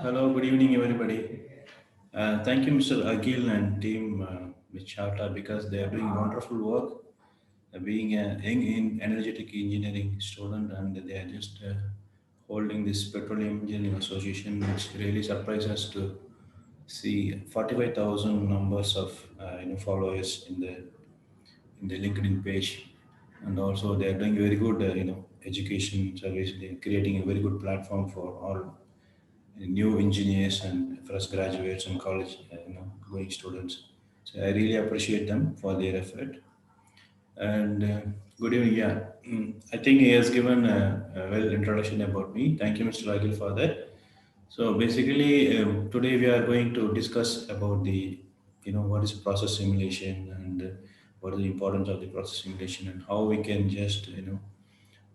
Hello, good evening, everybody. Thank you, Mr. Agil and team with Charta, because they are doing wonderful work. Being a young in energetic engineering student, and they are just holding this Petroleum Engineering Association, which really surprised us to see 45,000 numbers of followers in the LinkedIn page, and also they are doing very good education service. They are creating a very good platform for all new engineers and fresh graduates and college going students. So I really appreciate them for their effort. And good evening. Yeah, I think he has given a well introduction about me. Thank you, Mr. Ragil, for that. So basically, today we are going to discuss about the what is process simulation, and what is the importance of the process simulation, and how we can just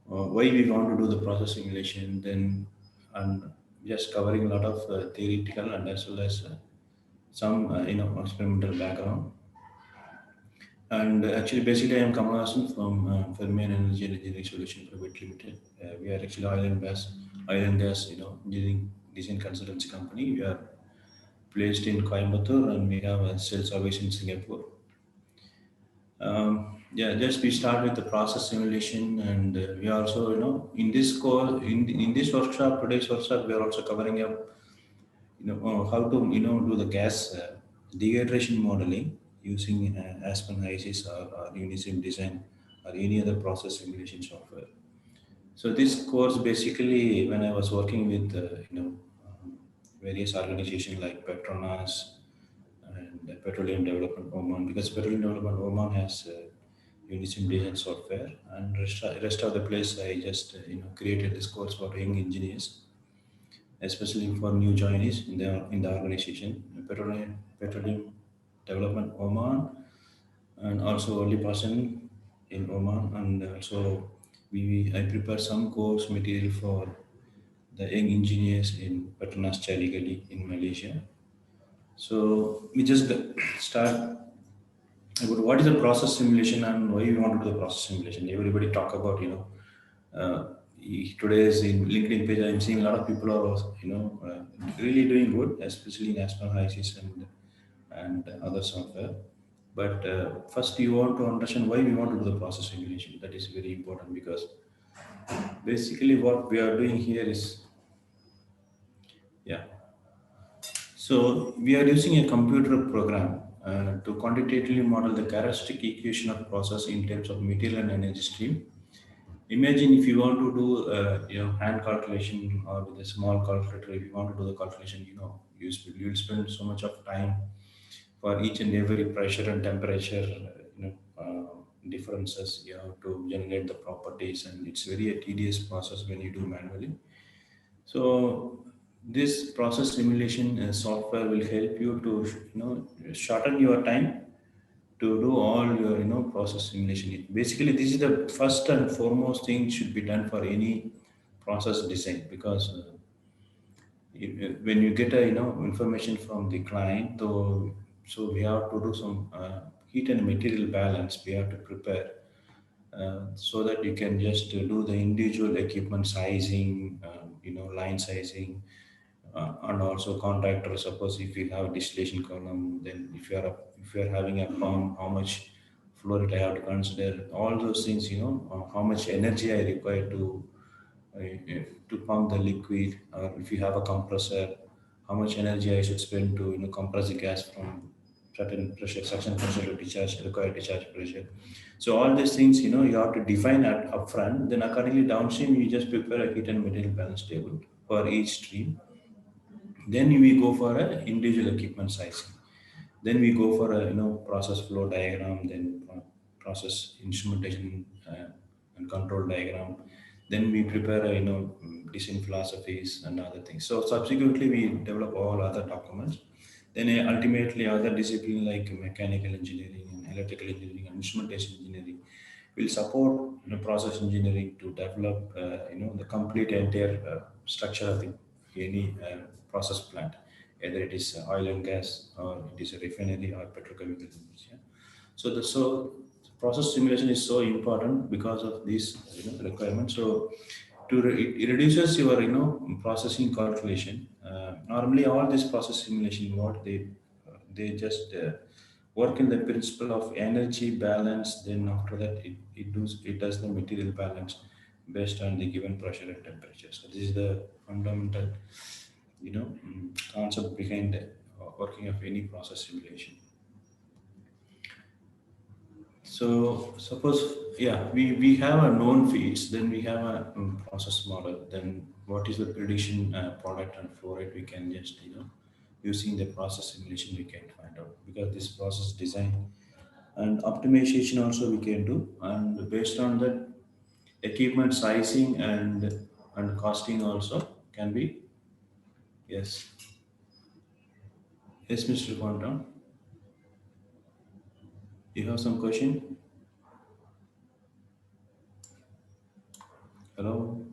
why we want to do the process simulation, then and just covering a lot of theoretical and as well as some experimental background. And actually, basically, I am Kamal Hassan from Fermion Energy and Engineering Solution Private Limited. We are actually oil and gas, engineering design consultancy company. We are placed in Coimbatore, and we have a sales service in Singapore. Yeah, just we start with the process simulation, and we also, in this course, in this workshop, today's workshop, we are also covering up, how to, do the gas dehydration modeling using Aspen ISIS or Unisim Design or any other process simulation software. So this course basically, when I was working with, various organizations like Petronas and Petroleum Development Oman, because Petroleum Development Oman has Unisim Design software, and rest of the place I just created this course for young engineers, especially for new joinees in the organization. Petroleum Development Oman, and also only person in Oman, and also I prepare some course material for the young engineers in Petronas Caligali in Malaysia. So we just start about what is a process simulation and why we want to do the process simulation. Everybody talk about today's in LinkedIn page. I'm seeing a lot of people are also, really doing good, especially in Aspen Hysis and other software. But first, you want to understand why we want to do the process simulation. That is very important because basically what we are doing here is, yeah. So we are using a computer program to quantitatively model the characteristic equation of process in terms of material and energy stream. Imagine if you want to do hand calculation or with a small calculator. If you want to do the calculation, you will spend so much of time for each and every pressure and temperature differences. You have to generate the properties, and it's very a tedious process when you do manually. So this process simulation software will help you to shorten your time to do all your process simulation. Basically, this is the first and foremost thing should be done for any process design, because when you get a information from the client, so we have to do some heat and material balance. We have to prepare so that you can just do the individual equipment sizing, line sizing, and also contractor. Suppose if you have distillation column, then if you are having a pump, how much flow rate I have to consider. All those things, how much energy I require to pump the liquid, or if you have a compressor, how much energy I should spend to compress the gas from certain pressure, suction pressure to discharge, required discharge pressure. So all these things, you have to define at upfront. Then accordingly downstream, you just prepare a heat and material balance table for each stream. Then we go for a individual equipment sizing. Then we go for a process flow diagram. Then process instrumentation and control diagram. Then we prepare a design philosophies and other things. So subsequently we develop all other documents. Then ultimately other discipline like mechanical engineering and electrical engineering and instrumentation engineering will support process engineering to develop the complete entire structure of any process plant, either it is oil and gas or it is a refinery or petrochemical units. Yeah. So process simulation is so important because of these requirements. So it reduces your processing calculation. Normally, all this process simulation, what they just work in the principle of energy balance. Then after that, it does the material balance based on the given pressure and temperature. So this is the fundamental, concept behind working of any process simulation. So suppose, yeah, we have a known feeds, then we have a process model. Then what is the prediction product and flow rate? We can just, using the process simulation, we can find out, because this process design and optimization also we can do. And based on that, equipment sizing and costing also can be. Yes, yes, Mr. Quantum, you have some question? Hello.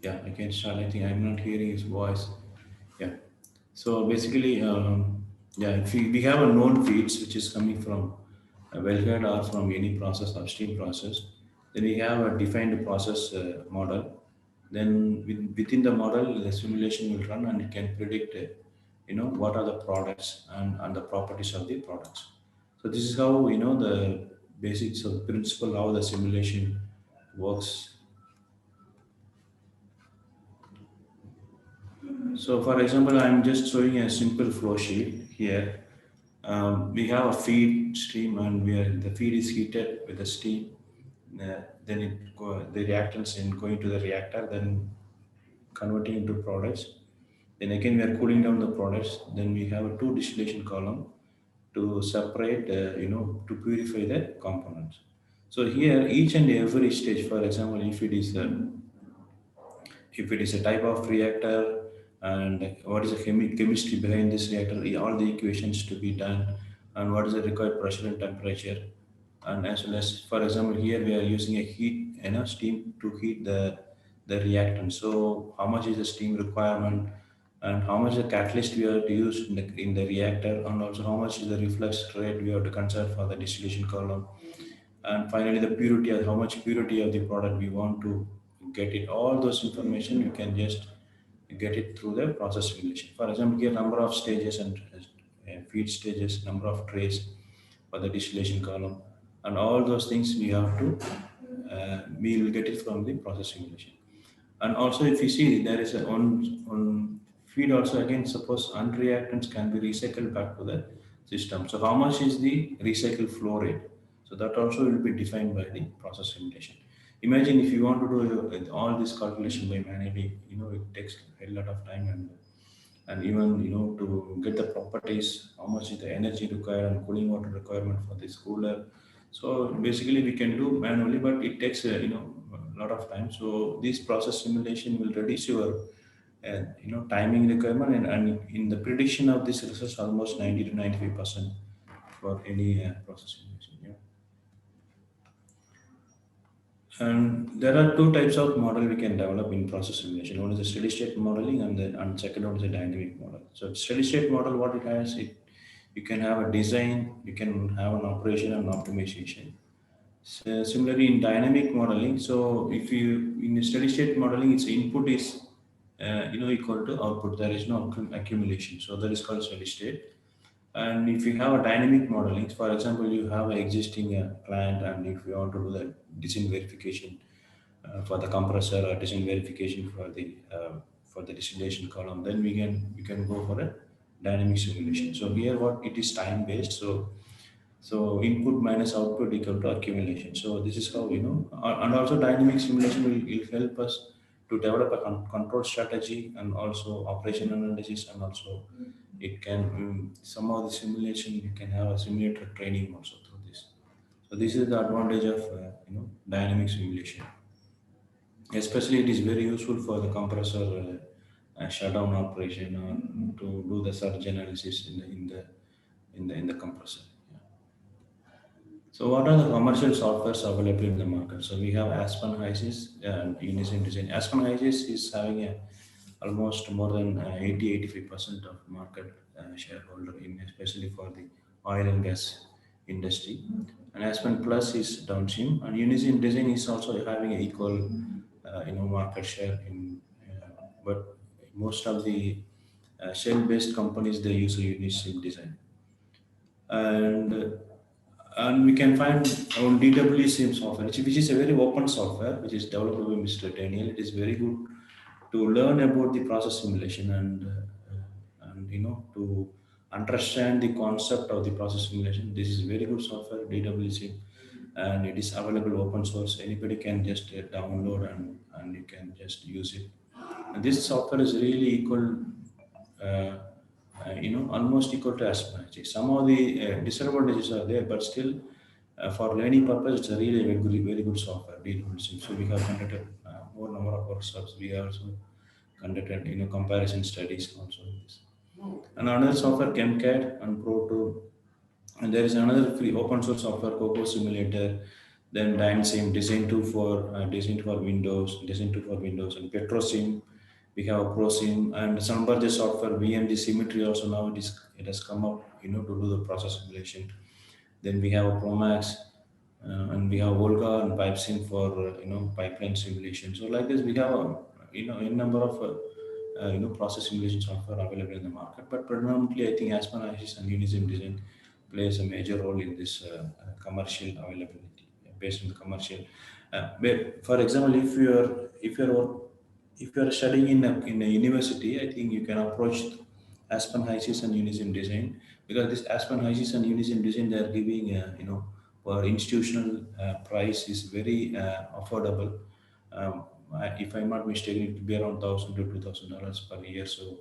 Yeah, I can start. I think I'm not hearing his voice. Yeah. So basically, yeah, if we have a known feeds which is coming from a wellhead or from any process, upstream process, then we have a defined process model. Then within the model, the simulation will run and it can predict, what are the products and the properties of the products. So this is how, the basics of principle how the simulation works. So, for example, I'm just showing a simple flow sheet here. We have a feed stream, and the feed is heated with the steam. Then the reactants in going to the reactor, then converting into products. Then again, we are cooling down the products. Then we have a two distillation column to separate, to purify the components. So here, each and every stage, for example, if it is a type of reactor, and what is the chemistry behind this reactor, all the equations to be done, and what is the required pressure and temperature, and as well as, for example, here we are using a heat, steam to heat the reactant. So how much is the steam requirement, and how much the catalyst we have to use in the reactor, and also how much is the reflux rate we have to consider for the distillation column, and finally the purity, of how much purity of the product we want to get it. All those information you can just get it through the process simulation. For example, here number of stages and feed stages, number of trays for the distillation column, and all those things we will get it from the process simulation. And also, if you see, there is a on feed also, again, suppose unreactants can be recycled back to the system. So how much is the recycle flow rate? So that also will be defined by the process simulation. Imagine if you want to do all this calculation by manually, it takes a lot of time, and even, to get the properties, how much is the energy required and cooling water requirement for this cooler. So basically we can do manually, but it takes a lot of time. So this process simulation will reduce your timing requirement, and in the prediction of this research, almost 90 to 95% for any process simulation. Yeah. And there are two types of model we can develop in process simulation. One is the steady state modeling, and second one is a dynamic model. So steady state model, what it has, you can have a design, you can have an operation and optimization. So similarly in dynamic modeling, so if you in a steady state modeling, its input is equal to output. There is no accumulation. So that is called steady state. And if you have a dynamic modeling, for example, you have an existing plant, and if you want to do the design verification for the compressor, or design verification for the distillation column, then we can go for a dynamic simulation. So here, what it is time based. So input minus output equal to accumulation. So this is how, and also dynamic simulation will help us to develop a control strategy, and also operation analysis, and also it can, some of the simulation you can have a simulator training also through this. So this is the advantage of dynamic simulation. Especially it is very useful for the compressor shutdown operation, or to do the surge analysis in the compressor. Yeah. So what are the commercial softwares available in the market? So we have Aspen Hysys and Unison Design. Aspen Hysys is having almost more than 80-85% of market shareholder in, especially for the oil and gas industry. And Aspen Plus is downstream, and Unison Design is also having an equal market share in, but most of the shell-based companies they use a Unison Design. And we can find on DWSIM software, which is a very open software, which is developed by Mr. Daniel. It is very good to learn about the process simulation and to understand the concept of the process simulation. This is very good software, DWSIM, and it is available open source. Anybody can just download and you can just use it. And this software is really equal uh, almost equal to Apache. Some of the disadvantages are there, but still, for learning purpose, it's a really very good software. DWSIM. So we have conducted more number of workshops. We also conducted comparison studies also. In this. And another software, ChemCAD and Pro2. And there is another free open source software, Coco Simulator. Then DynSim, Design for Windows, and PetroSim. We have ProSim and some other software, VMG Symmetry also now it has come up, to do the process simulation. Then we have Promax, and we have Volga and PipeSim for pipeline simulation. So like this, we have a number of process simulation software available in the market. But predominantly, I think Aspen Isis and Unison Design plays a major role in this commercial availability based on the commercial. For example, if you're studying in a university, I think you can approach Aspen Isis and Unison Design, because this Aspen Isis and Unison Design they are giving for institutional price is very affordable. If I'm not mistaken, it will be around $1,000 to $2,000 per year. So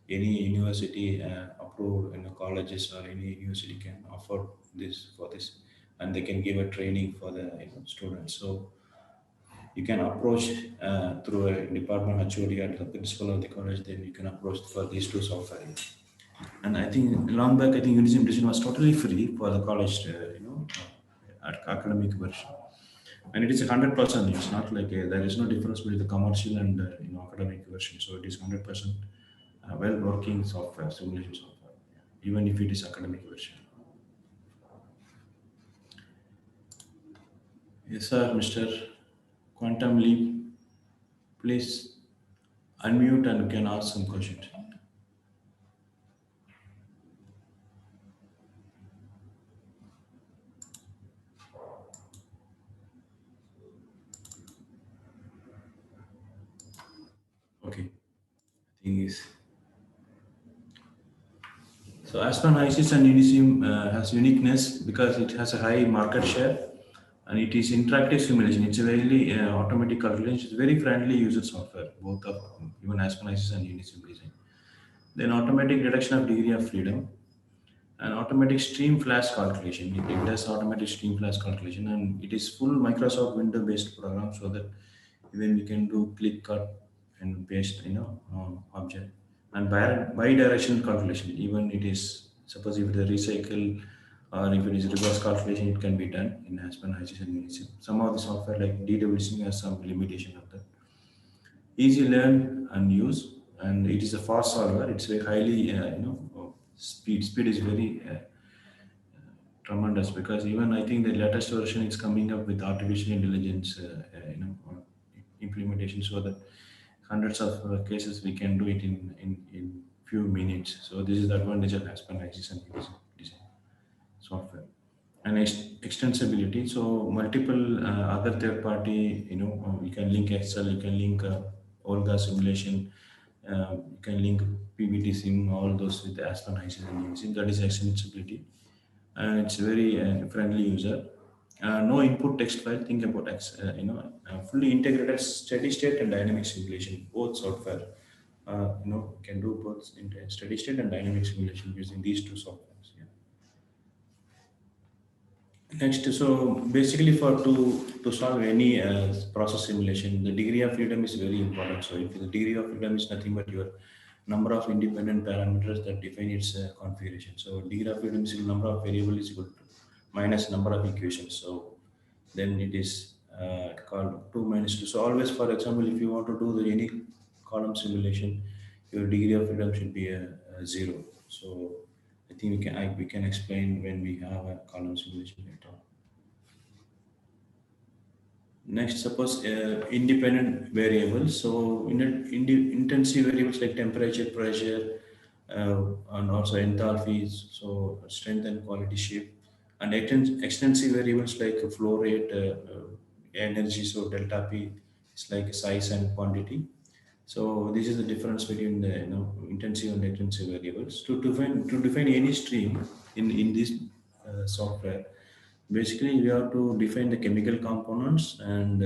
any university approved colleges or any university can afford this for this, and they can give a training for the students. So you can approach through a department HOD at the principal of the college. Then you can approach for these two software. And I think long back, I think Unison Edition was totally free for the college, academic version. And it is 100%. It's not like there is no difference between the commercial and academic version. So it is 100% well working software, simulation software, even if it is academic version. Yes, sir, Mr. Quantum Leap, please unmute and can ask some questions. Okay, I think is so. Aspen Isis and Unisim has uniqueness because it has a high market share and it is interactive simulation. It's a very automatic calculation. It's very friendly user software, both of even Aspen Isis and Unisim design. Then automatic reduction of degree of freedom and automatic stream flash calculation. It does automatic stream flash calculation, and it is full Microsoft Windows based program, so that even we can do click cut and paste object and bi-directional calculation. Even it is suppose if it is recycle or if it is reverse calculation, it can be done in Aspen, Hysys and Unisim. Some of the software like DWSIM has some limitation of that. Easy learn and use, and it is a fast solver. It's very highly speed is very tremendous, because even I think the latest version is coming up with artificial intelligence implementation, so that hundreds of cases we can do it in few minutes. So this is the advantage of Aspen Isis and design software. And extensibility, so multiple other third party, you can link Excel, you can link Olga simulation, you can link PBT sim, all those with Aspen Isis and Unisim. That is extensibility, and it's very friendly user. No input text file. Think about fully integrated steady state and dynamic simulation. Both software, can do both in steady state and dynamic simulation using these two softwares. Yeah. Next, so basically for to solve any process simulation, the degree of freedom is very important. So if the degree of freedom is nothing but your number of independent parameters that define its configuration. So degree of freedom is the number of variables is equal to minus number of equations. So then it is called 2 minus 2. So always, for example, if you want to do the any column simulation, your degree of freedom should be a 0. So I think we can explain when we have a column simulation later on. Next, suppose independent variables. So intensive variables like temperature, pressure, and also enthalpies, so strength and quality shape, and extensive variables like flow rate, energy, so delta P is like size and quantity. So this is the difference between the intensive and extensive variables. To define any stream in this software, basically we have to define the chemical components, and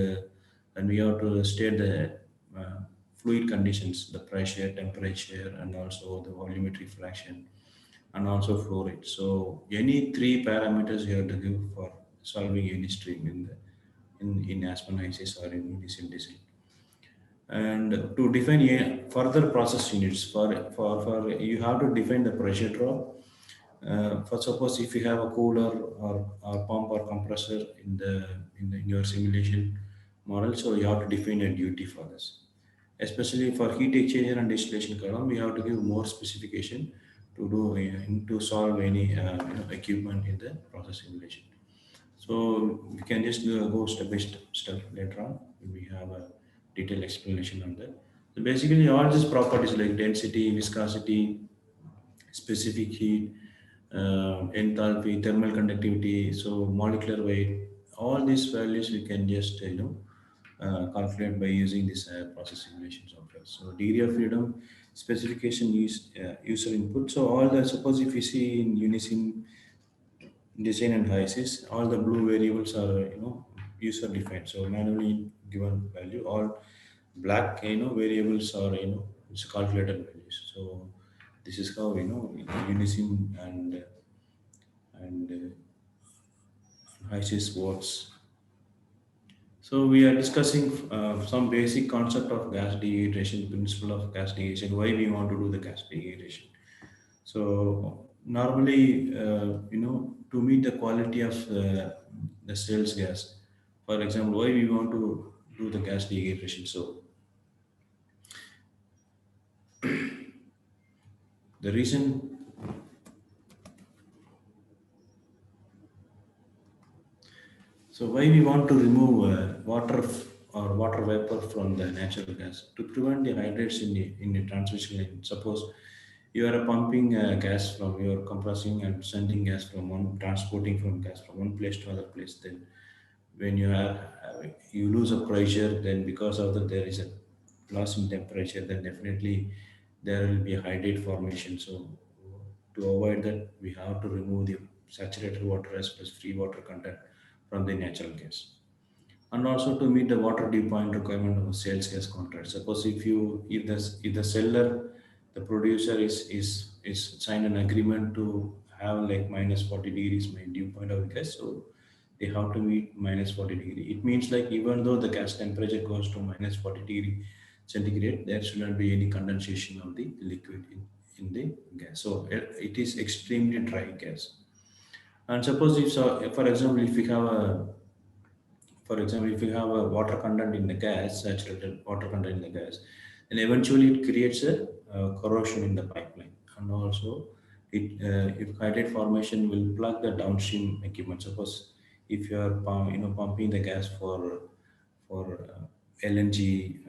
we have to state the uh, fluid conditions, the pressure, temperature, and also the volumetric fraction, and also flow rate. So any three parameters you have to give for solving any stream in Aspen ICS or in Unison design. And to define further process units, for you have to define the pressure drop. For suppose if you have a cooler or pump or compressor in your simulation model, so you have to define a duty for this. Especially for heat exchanger and distillation column, we have to give more specification to solve any equipment in the process simulation. So we can just go step by step later on. We have a detailed explanation on that. So basically, all these properties like density, viscosity, specific heat, enthalpy, thermal conductivity, so molecular weight, all these values we can just calculate by using this process simulation software. So degree of freedom, specification, user input. So all the suppose if you see in Unison design and HYSYS, all the blue variables are user defined. So manually given value. All black variables are it's calculated values. So this is how Unison and HYSYS works. So we are discussing some basic concept of gas dehydration, principle of gas dehydration, why we want to do the gas dehydration. So normally, to meet the quality of the sales gas, for example, why we want to do the gas dehydration. So the reason, so why we want to remove or water vapor from the natural gas to prevent the hydrates in the transmission line. Suppose you are pumping gas from, you are compressing and sending gas from one, transporting from gas from one place to other place. Then when you lose a pressure, then because of that there is a loss in temperature, then definitely there will be a hydrate formation. So to avoid that, we have to remove the saturated water as well as free water content from the natural gas, and also to meet the water dew point requirement of a sales gas contract. Suppose if the seller, the producer is signed an agreement to have like minus 40 degrees my dew point of the gas, so they have to meet minus 40 degree. It means like even though the gas temperature goes to minus 40 degree centigrade, there should not be any condensation of the liquid in the gas. So it is extremely dry gas. And suppose if so, for example, if you have a water content in the gas, saturated water content in the gas, then eventually it creates a corrosion in the pipeline. And also, if hydrate formation will plug the downstream equipment. Suppose if you are pumping the gas for LNG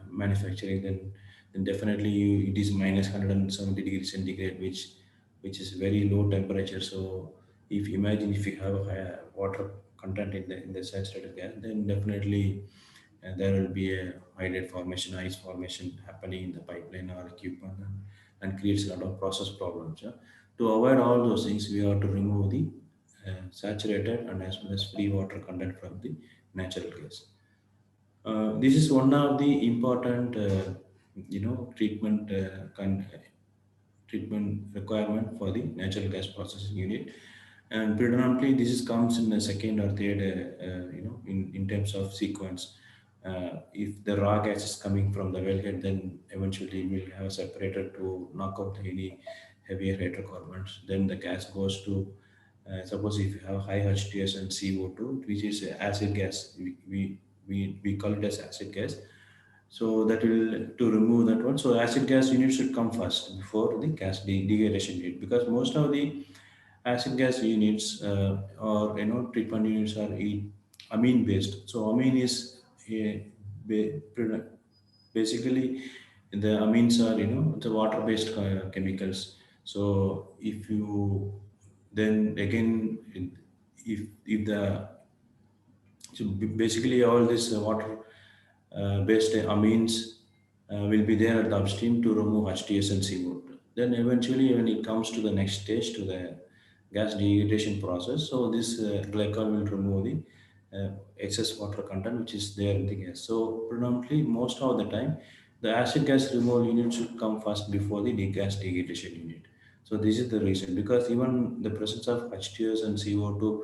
manufacturing, then definitely it is minus 170 degrees centigrade, which is very low temperature. So if imagine if you have a higher water content in the saturated gas, then definitely there will be a hydrate formation, ice formation happening in the pipeline or equipment, and creates a lot of process problems. Yeah? To avoid all those things, we have to remove the saturated and as well as free water content from the natural gas. This is one of the important, treatment requirement for the natural gas processing unit, and predominantly this is comes in the second or third, in terms of sequence. If the raw gas is coming from the wellhead, then eventually we'll have a separator to knock out any heavier hydrocarbons. Then the gas goes to Suppose if you have high H2S and CO2, which is acid gas, we call it as acid gas. So that will to remove that one. So acid gas unit should come first before the degradation unit, because most of the acid gas units or treatment units are amine based. So amine is basically the amines are the water based chemicals. So if you then again if the so basically all this water based amines will be there at the upstream to remove HTS and CO2. Then eventually when it comes to the next stage to the gas degradation process, so this glycol will remove the excess water content which is there in the gas. So predominantly most of the time the acid gas removal unit should come first before the gas degradation unit. So this is the reason, because even the presence of H2S and CO2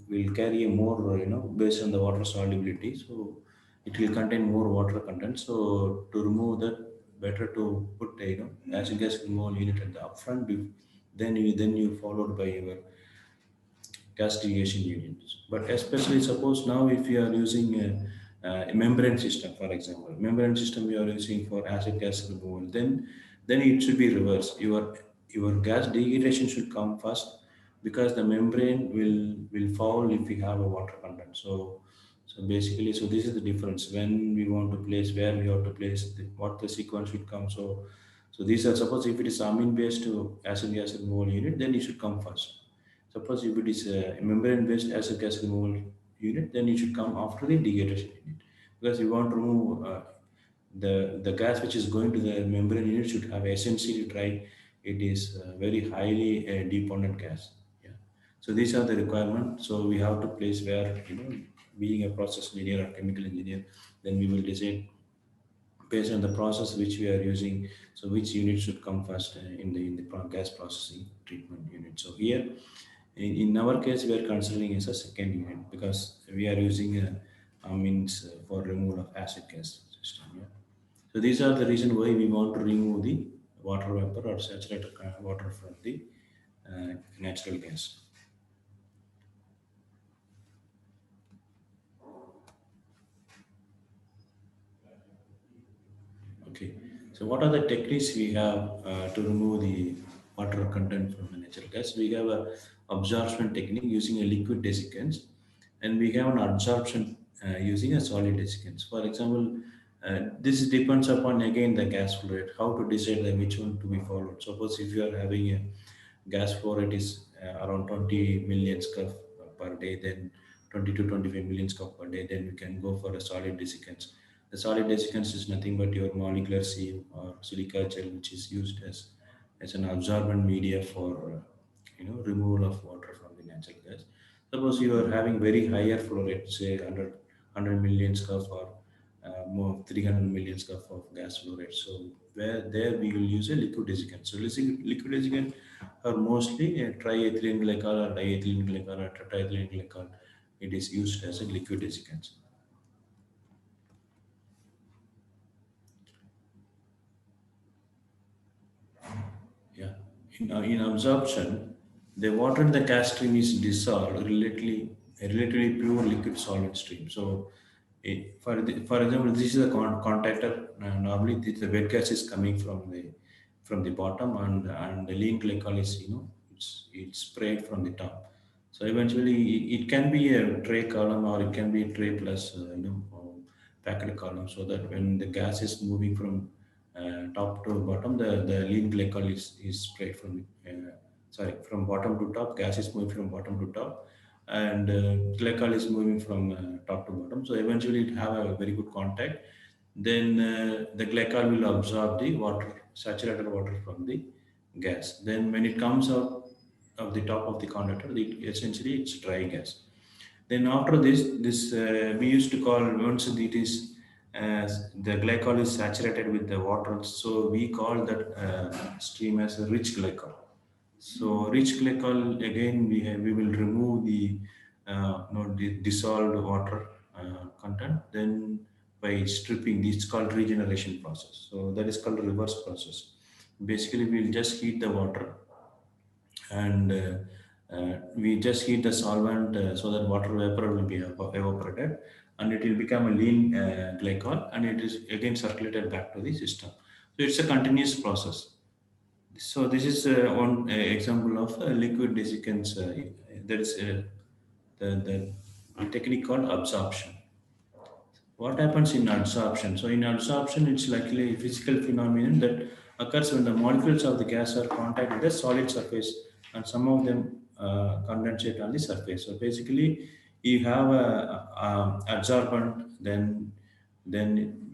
will carry a more based on the water solubility. So it will contain more water content. So to remove that, better to put acid gas removal unit at the upfront. Then you followed by your castigation units. But especially suppose now if you are using a membrane system, for example, membrane system you are using for acid gas removal, then it should be reversed. Your gas degradation should come first, because the membrane will fall if we have a water content. So basically, so this is the difference when we want to place, where we have to place what the sequence should come. So these are, suppose if it is amine based to acid gas removal unit, then it should come first. Suppose if it is a membrane-based acid gas removal unit, then it should come after the degradation unit, because you want to remove the gas which is going to the membrane unit should have essentially dry. It is very highly dependent gas. Yeah. So these are the requirements. So we have to place where being a process engineer or chemical engineer, then we will decide based on the process which we are using. So which unit should come first in the gas processing treatment unit. So here in our case, we are considering as a second unit, because we are using means for removal of acid gas system. Yeah. So these are the reason why we want to remove the water vapor or saturated water from the natural gas. Okay. So what are the techniques we have to remove the water content from the natural gas? We have a absorption technique using a liquid desiccants, and we have an absorption using a solid desiccants. For example, this depends upon again the gas flow rate, how to decide which one to be followed. Suppose if you are having a gas flow rate is around 20 million scuff per day, then 20 to 25 million scuff per day, then we can go for a solid desiccants. The solid desiccants is nothing but your molecular sieve or silica gel, which is used as an absorbent media for removal of water from the natural gas. Suppose you are having very higher flow rate, say 100 million scuff or more 300 million scuff of gas flow rate. So where there we will use a liquid desiccant. So liquid desiccant are mostly a triethylene glycol or diethylene glycol or tetraethylene glycol. It is used as a liquid desiccant. Yeah. In absorption, the water in the gas stream is dissolved relatively pure liquid solid stream. So, for example, this is a contactor. Normally, the wet gas is coming from the bottom, and the lean glycol is it's sprayed from the top. So eventually, it can be a tray column, or it can be a tray plus packed column, so that when the gas is moving from top to bottom, the lean glycol is sprayed from bottom to top. Gas is moving from bottom to top, and glycol is moving from top to bottom. So eventually, it have a very good contact. Then the glycol will absorb the water, saturated water from the gas. Then when it comes out of the top of the conductor, essentially it's dry gas. Then after this we used to call, once it is the glycol is saturated with the water, so we call that stream as a rich glycol. So rich glycol again we will remove the dissolved water content. Then by stripping, this is called regeneration process. So that is called reverse process. Basically, we'll just heat the water, and We just heat the solvent so that water vapor will be evaporated, and it will become a lean glycol, and it is again circulated back to the system. So it's a continuous process. So this is one example of liquid desiccants. That is the technique called absorption. What happens in adsorption? So in adsorption, it's likely a physical phenomenon that occurs when the molecules of the gas are contact with the solid surface, and some of them condensate on the surface. So basically, you have a adsorbent, then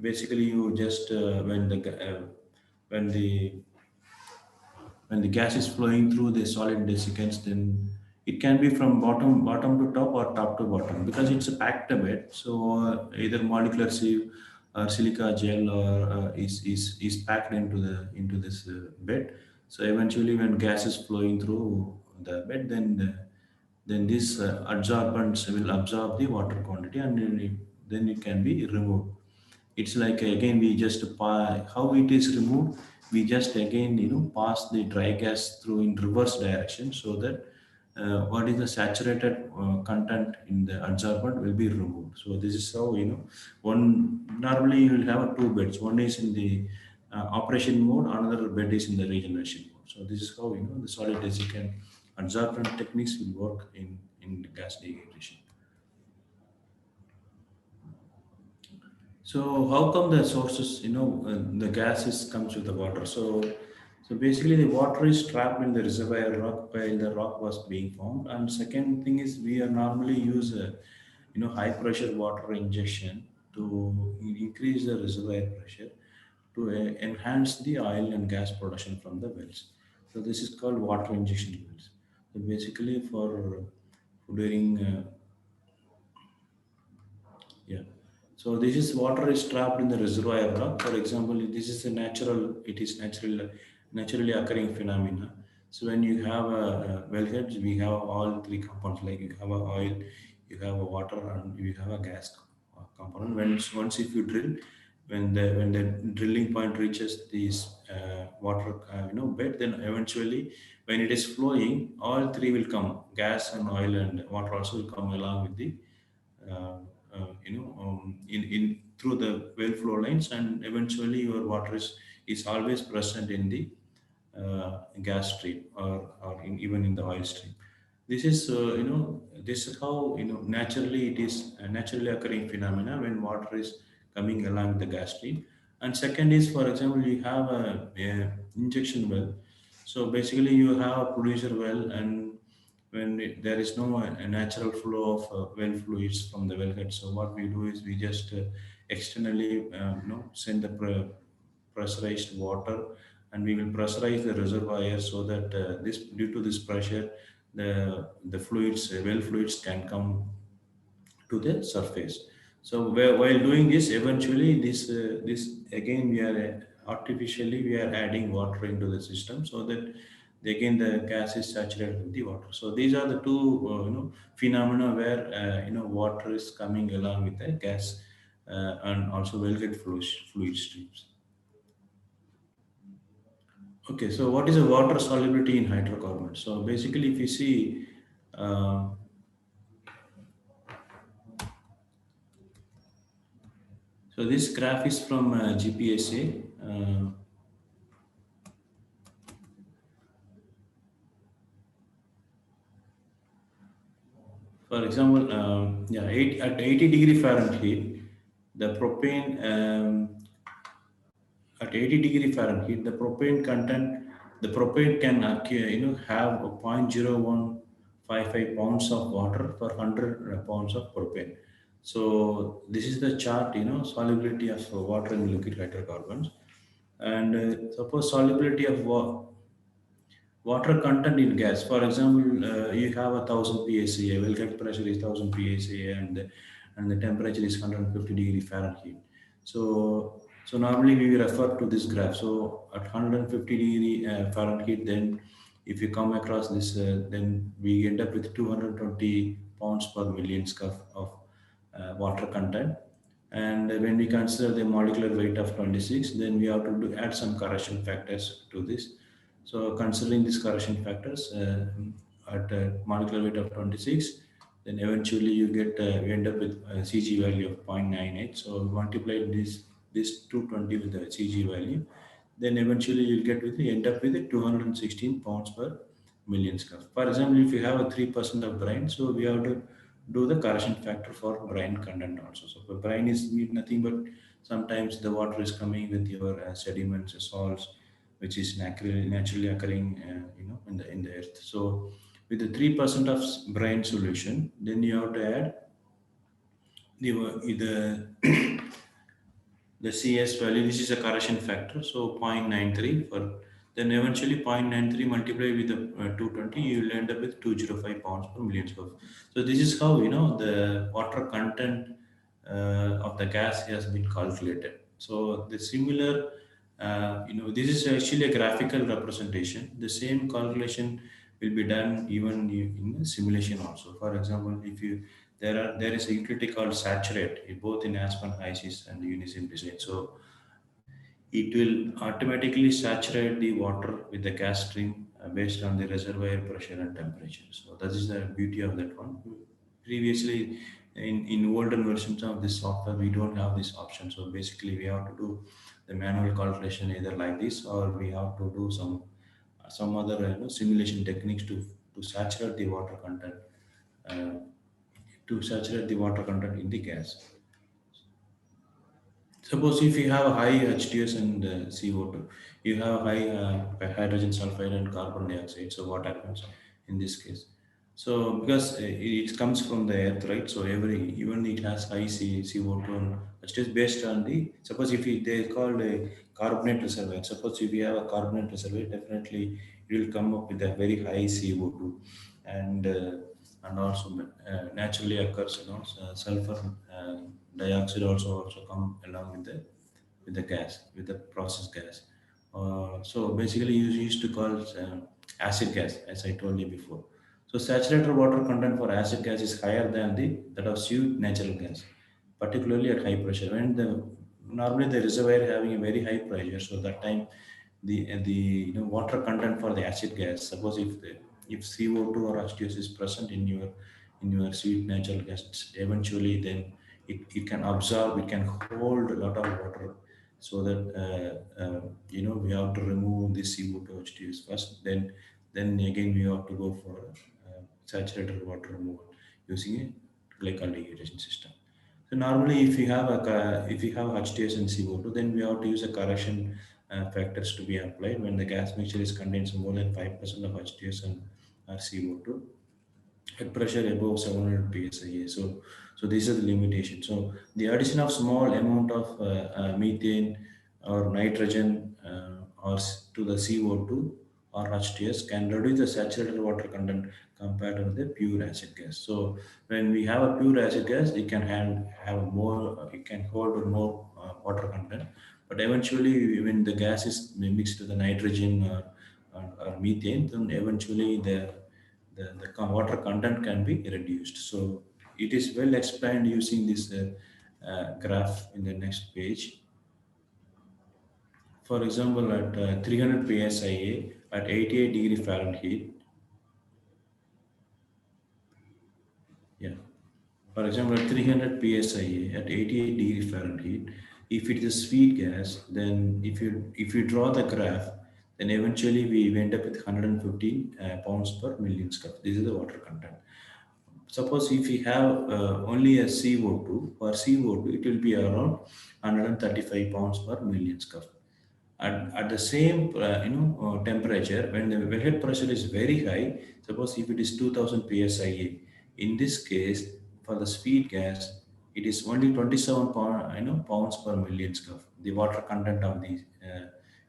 basically you just when the when the gas is flowing through the solid desiccants, then it can be from bottom to top or top to bottom because it's a packed bed. So either molecular sieve or silica gel or is packed into this bed. So eventually, when gas is flowing through the bed, then these adsorbents will absorb the water quantity, and then it can be removed. It's like again we just how it is removed. We just again pass the dry gas through in reverse direction so that what is the saturated content in the adsorbent will be removed. So this is how one normally you will have two beds. One is in the operation mode, another bed is in the regeneration mode. So this is how the solid desiccant adsorbent techniques will work in gas dehydration. So how come the sources, the gases comes with the water? So basically the water is trapped in the reservoir rock while the rock was being formed. And second thing is we are normally use high pressure water injection to increase the reservoir pressure to enhance the oil and gas production from the wells. So this is called water injection wells. So basically for during yeah. So this is water is trapped in the reservoir rock. For example, this is a natural. It is naturally occurring phenomena. So when you have a wellheads, we have all three components. Like you have a oil, you have a water, and you have a gas component. Once if you drill, when the drilling point reaches this water bed, then eventually when it is flowing, all three will come. Gas and oil and water also will come along with the uh, in through the well flow lines, and eventually your water is always present in the gas stream or even in the oil stream. This is this is how naturally it is a naturally occurring phenomena when water is coming along the gas stream. And second is, for example, you have a injection well. So basically you have a producer well, and when there is no a natural flow of well fluids from the wellhead, so what we do is we just externally send the pressurized water, and we will pressurize the reservoir so that this due to this pressure the fluids well fluids can come to the surface. So while doing this, eventually this again we are artificially we are adding water into the system so that again the gas is saturated with the water. So these are the two phenomena where water is coming along with the gas and also wellhead fluid streams. Okay, so what is the water solubility in hydrocarbons? So basically, if you see, uh, so this graph is from GPSA. For example, at 80 degree Fahrenheit, the propane at 80 degree Fahrenheit, the propane can have a 0.0155 pounds of water per 100 pounds of propane. So this is the chart, solubility of water in liquid hydrocarbons. And suppose solubility of water content in gas. For example, you have 1,000 psa, wellhead pressure is 1,000 psa, and the temperature is 150 degree Fahrenheit. So normally we refer to this graph. So at 150 degree Fahrenheit, then if you come across this, then we end up with 220 pounds per million scuff of water content. And when we consider the molecular weight of 26, then we have to add some correction factors to this. So considering these correction factors, at a molecular weight of 26, then eventually you end up with a CG value of 0.98. So multiply this 220 with the CG value, then eventually you'll get with end up with 216 pounds per million scuff. For example, if you have a 3% of brine, so we have to do the correction factor for brine content also. So for brine is mean nothing but sometimes the water is coming with your sediments, salts, which is naturally occurring, in the earth. So with the 3% of brine solution, then you have to add the the CS value. This is a correction factor, so 0.93 for, then eventually 0.93 multiplied with the 220, you will end up with 205 pounds per million square. So this is how the water content of the gas has been calculated. So the similar, this is actually a graphical representation. The same calculation will be done even in a simulation also. For example, if you there is a utility called saturate, both in Aspen HYSYS and Unisim design. So it will automatically saturate the water with the gas stream based on the reservoir pressure and temperature. So that is the beauty of that one. Previously, in older versions of this software, we don't have this option. So basically, we have to do the manual calculation either like this, or we have to do some other simulation techniques to saturate the water content, uh, in the gas. Suppose if you have high H2S and CO2, you have high hydrogen sulfide and carbon dioxide. So what happens in this case? So because it comes from the earth, right? So even it has high CO2 and H2S based on the, suppose if they called a carbonate reservoir. Suppose if you have a carbonate reservoir, definitely it will come up with a very high CO2, and also naturally occurs, sulfur dioxide also come along with the gas, with the process gas. So basically you used to call acid gas, as I told you before. So saturated water content for acid gas is higher than the that of sweet natural gas, particularly at high pressure. When the normally the reservoir having a very high pressure, so that time the water content for the acid gas. Suppose if CO2 or H2S is present in your sweet natural gas, eventually then it can absorb, it can hold a lot of water, so that we have to remove the CO2 H2S first, then again we have to go for saturated water removal using a glycol degradation system. So normally, if you have H2S and CO2, then we have to use a correction factors to be applied when the gas mixture is contains more than 5% of H2S and CO2 at pressure above 700 psi. So these are the limitations. So the addition of small amount of methane or nitrogen to the CO2 or H2S can reduce the saturated water content compared to the pure acid gas. So when we have a pure acid gas, it can have more, it can hold more water content. But eventually, when the gas is mixed to the nitrogen or methane, then eventually the water content can be reduced. So it is well explained using this graph in the next page. For example, at 300 psia at 88 degree Fahrenheit, yeah. For example, at 300 psia at 88 degree Fahrenheit, if it is a sweet gas, then if you draw the graph, then eventually we end up with 115 pounds per million scuff. This is the water content. Suppose if we have only a CO2, for CO2 it will be around 135 pounds per million scuff. At the same temperature, when the wellhead pressure is very high, suppose if it is 2000 psia, in this case for the sweet gas it is only 27 pounds per million scuff, the water content of the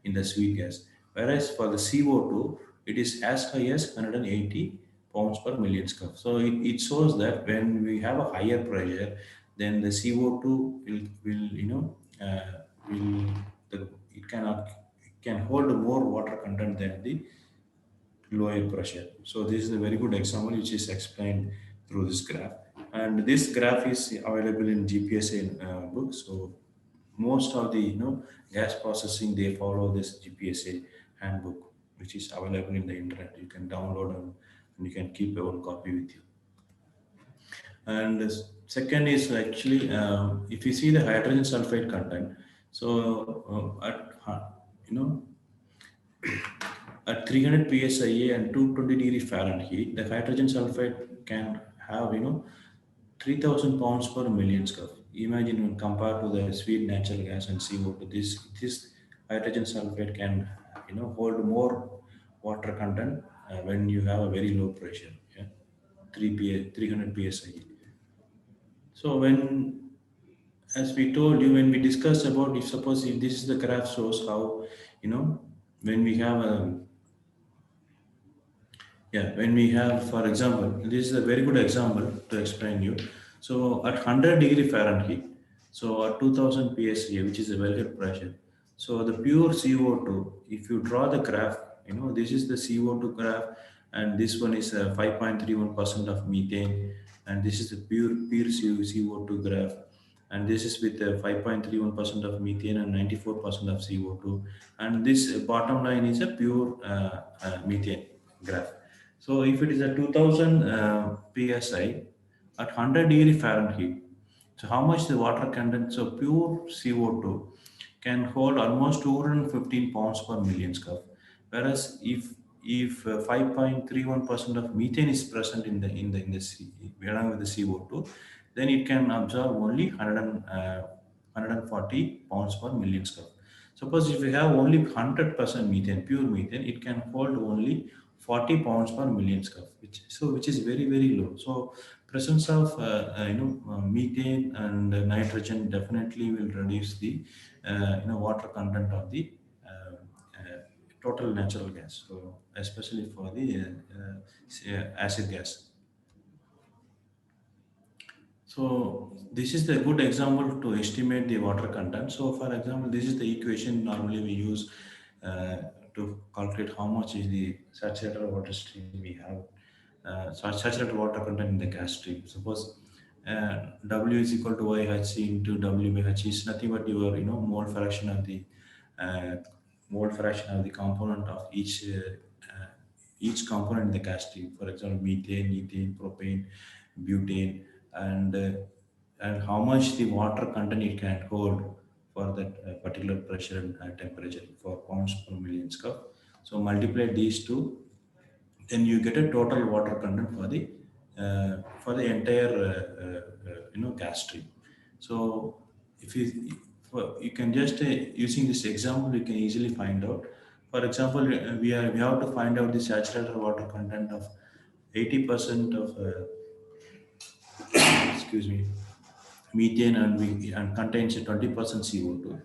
in the sweet gas. Whereas for the CO2 it is as high as 180 pounds per million scuff. So it shows that when we have a higher pressure, then the CO2 will the, it can hold more water content than the lower pressure. So this is a very good example which is explained through this graph. And this graph is available in GPSA book. So most of the gas processing, they follow this GPSA handbook, which is available in the internet. You can download and you can keep your own copy with you. And second is actually, if you see the hydrogen sulfide content, so you know, at 300 psi and 220 degree Fahrenheit, the hydrogen sulfide can have 3,000 pounds per million scuff. Imagine when compared to the sweet natural gas and CO2, this hydrogen sulfide can hold more water content when you have a very low pressure. Yeah, 300 psi. So when, as we told you, when we discussed about, if suppose if this is the graph shows how, you know when we have a, yeah, when we have, for example, this is a very good example to explain you. So at 100 degree Fahrenheit, so at 2000 psi, which is a very good pressure. So the pure CO2, if you draw the graph, this is the CO2 graph, and this one is 5.31% of methane, and this is the pure CO2 graph, and this is with 5.31% of methane and 94% of CO2, and this bottom line is a pure methane graph. So if it is a 2000 psi at 100 degree Fahrenheit, so how much the water content? So pure CO2 can hold almost 215 pounds per million scuff. Whereas if 5.31% of methane is present in the sea, along with the CO2, then it can absorb only 140 pounds per million square. Suppose if you have only 100% methane, pure methane, it can hold only 40 pounds per million square, which is very very low. So presence of methane and nitrogen definitely will reduce the water content of the total natural gas. So especially for the acid gas. So this is the good example to estimate the water content. So for example, this is the equation normally we use uh, to calculate how much is the saturated water stream we have. Saturated water content in the gas stream. Suppose W is equal to YHC into W by H is nothing but your mole fraction of the uh, component of each component in the gas stream. For example, methane, ethane, propane, butane, and how much the water content it can hold for that particular pressure and temperature for pounds per million square. So multiply these two, then you get a total water content for the entire gas stream. So if you can just using this example, you can easily find out. For example, we have to find out the saturated water content of 80% of excuse me, methane, and contains a 20% CO2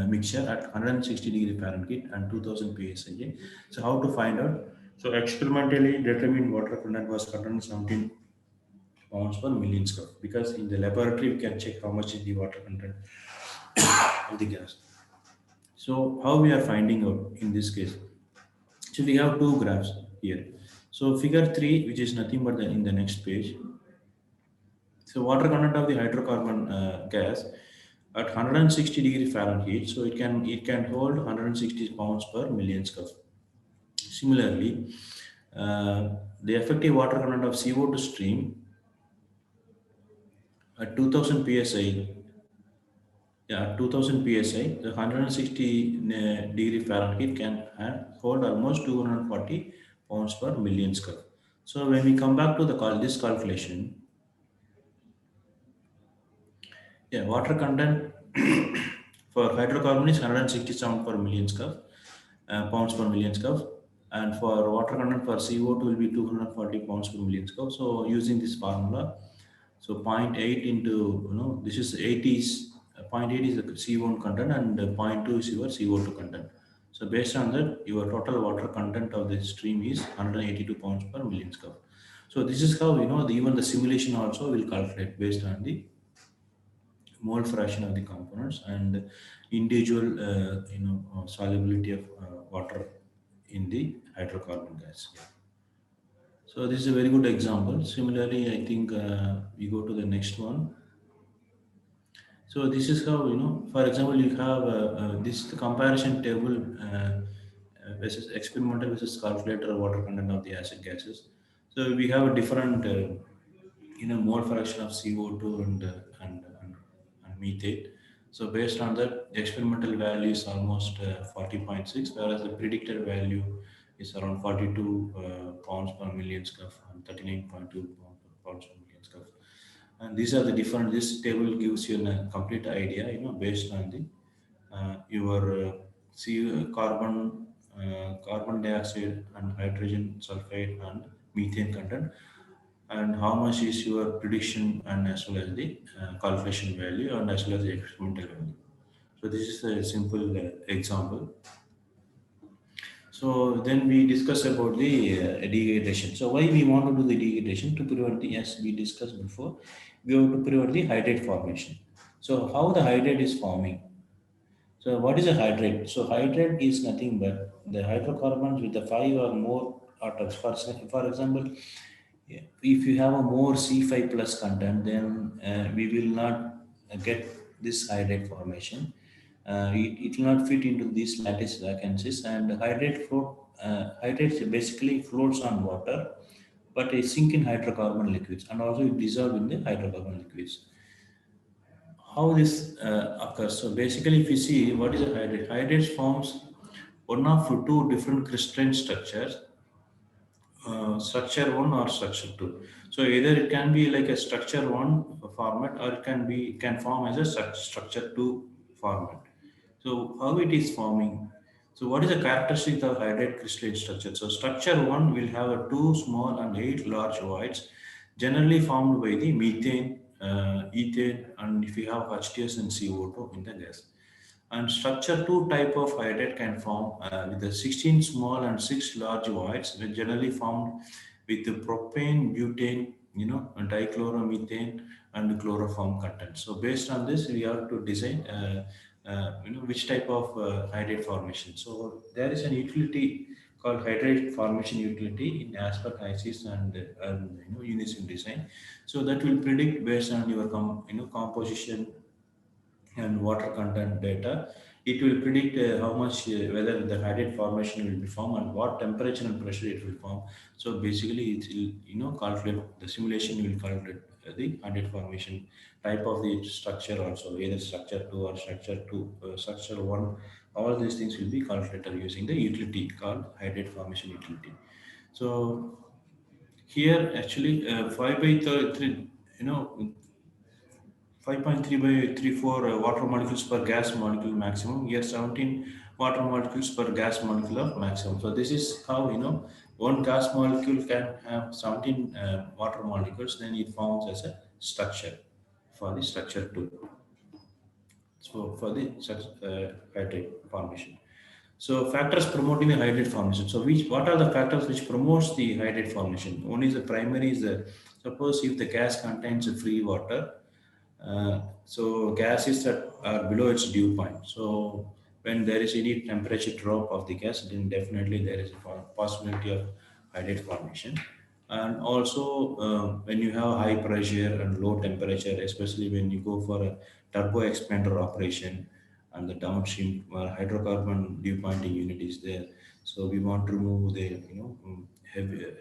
mixture at 160 degree Fahrenheit and 2000 psi. So how to find out? So experimentally determined water content was contained 17 pounds per million square, because in the laboratory we can check how much is the water content of the gas. So how we are finding out in this case? So we have two graphs here. So figure 3, which is nothing but in the next page. So water content of the hydrocarbon gas at 160 degree Fahrenheit, so it can hold 160 pounds per million square. Similarly, the effective water content of CO2 stream at 2000 psi, yeah, at 2000 psi, the 160 degree Fahrenheit can hold almost 240 pounds per million square. So when we come back to this calculation, yeah, water content for hydrocarbon is 167 per million square, pounds per million square, and for water content for CO2 will be 240 pounds per million square. So using this formula, so zero point 0.8 into, this is 80 is, zero point 0.8 is the CO1 content, and zero point 0.2 is your CO2 content. So based on that, your total water content of the stream is 182 pounds per million square. So this is how, even the simulation also will calculate based on the mole fraction of the components and individual solubility of water in the hydrocarbon gas. So this is a very good example. Similarly, I think we go to the next one. So this is how, for example, you have this is the comparison table versus experimental versus calculator water content of the acid gases. So we have a different mole fraction of CO2 and methane. So based on that, the experimental value is almost 40.6, whereas the predicted value is around 42 pounds per million scuff and 39.2 pounds per million scuff. And these are the different. This table gives you a complete idea, based on the your carbon dioxide and hydrogen sulfide and methane content, and how much is your prediction and as well as the calculation value and as well as the experimental value. So this is a simple example. So then we discuss about the degradation. So why we want to do the degradation? To prevent the, as we discussed before, we have to prevent the hydrate formation. So how the hydrate is forming? So what is a hydrate? So hydrate is nothing but the hydrocarbons with the five or more atoms. For example, if you have a more C5 plus content, then we will not get this hydrate formation. It will not fit into these lattice vacancies, and hydrates basically floats on water, but they sink in hydrocarbon liquids and also it dissolve in the hydrocarbon liquids. How this occurs? So basically, if you see what is a hydrate, hydrates forms one of two different crystalline structures, structure one or structure two. So either it can be like a structure one format, or it can form as a structure two format. So how it is forming? So what is the characteristic of hydrate crystalline structure? So structure one will have a two small and eight large voids, generally formed by the methane, ethane, and if you have H2S and CO2 in the gas. And structure 2 type of hydrate can form with the 16 small and 6 large voids, which generally formed with the propane, butane, and dichloromethane and chloroform content. So based on this, we have to design, which type of hydrate formation. So there is an utility called hydrate formation utility in as per HYSYS and Unison design. So that will predict based on your composition and water content data. It will predict how much, whether the hydrate formation will be formed and what temperature and pressure it will form. So basically, it will calculate, the simulation will calculate the hydrate formation type of the structure also, either structure two or structure one. All these things will be calculated using the utility called hydrate formation utility. So here actually 5 by 3, 5.3 by 34 water molecules per gas molecule maximum. Here 17 water molecules per gas molecule of maximum. So this is how one gas molecule can have 17 water molecules. Then it forms as a structure for the structure 2. So for the hydrate formation. So factors promoting the hydrate formation. So what are the factors which promotes the hydrate formation? One is the primary is suppose if the gas contains free water, so gases that are below its dew point. So when there is any temperature drop of the gas, then definitely there is a possibility of hydrate formation. And also when you have high pressure and low temperature, especially when you go for a turbo expander operation and the downstream hydrocarbon dew pointing unit is there. So we want to remove the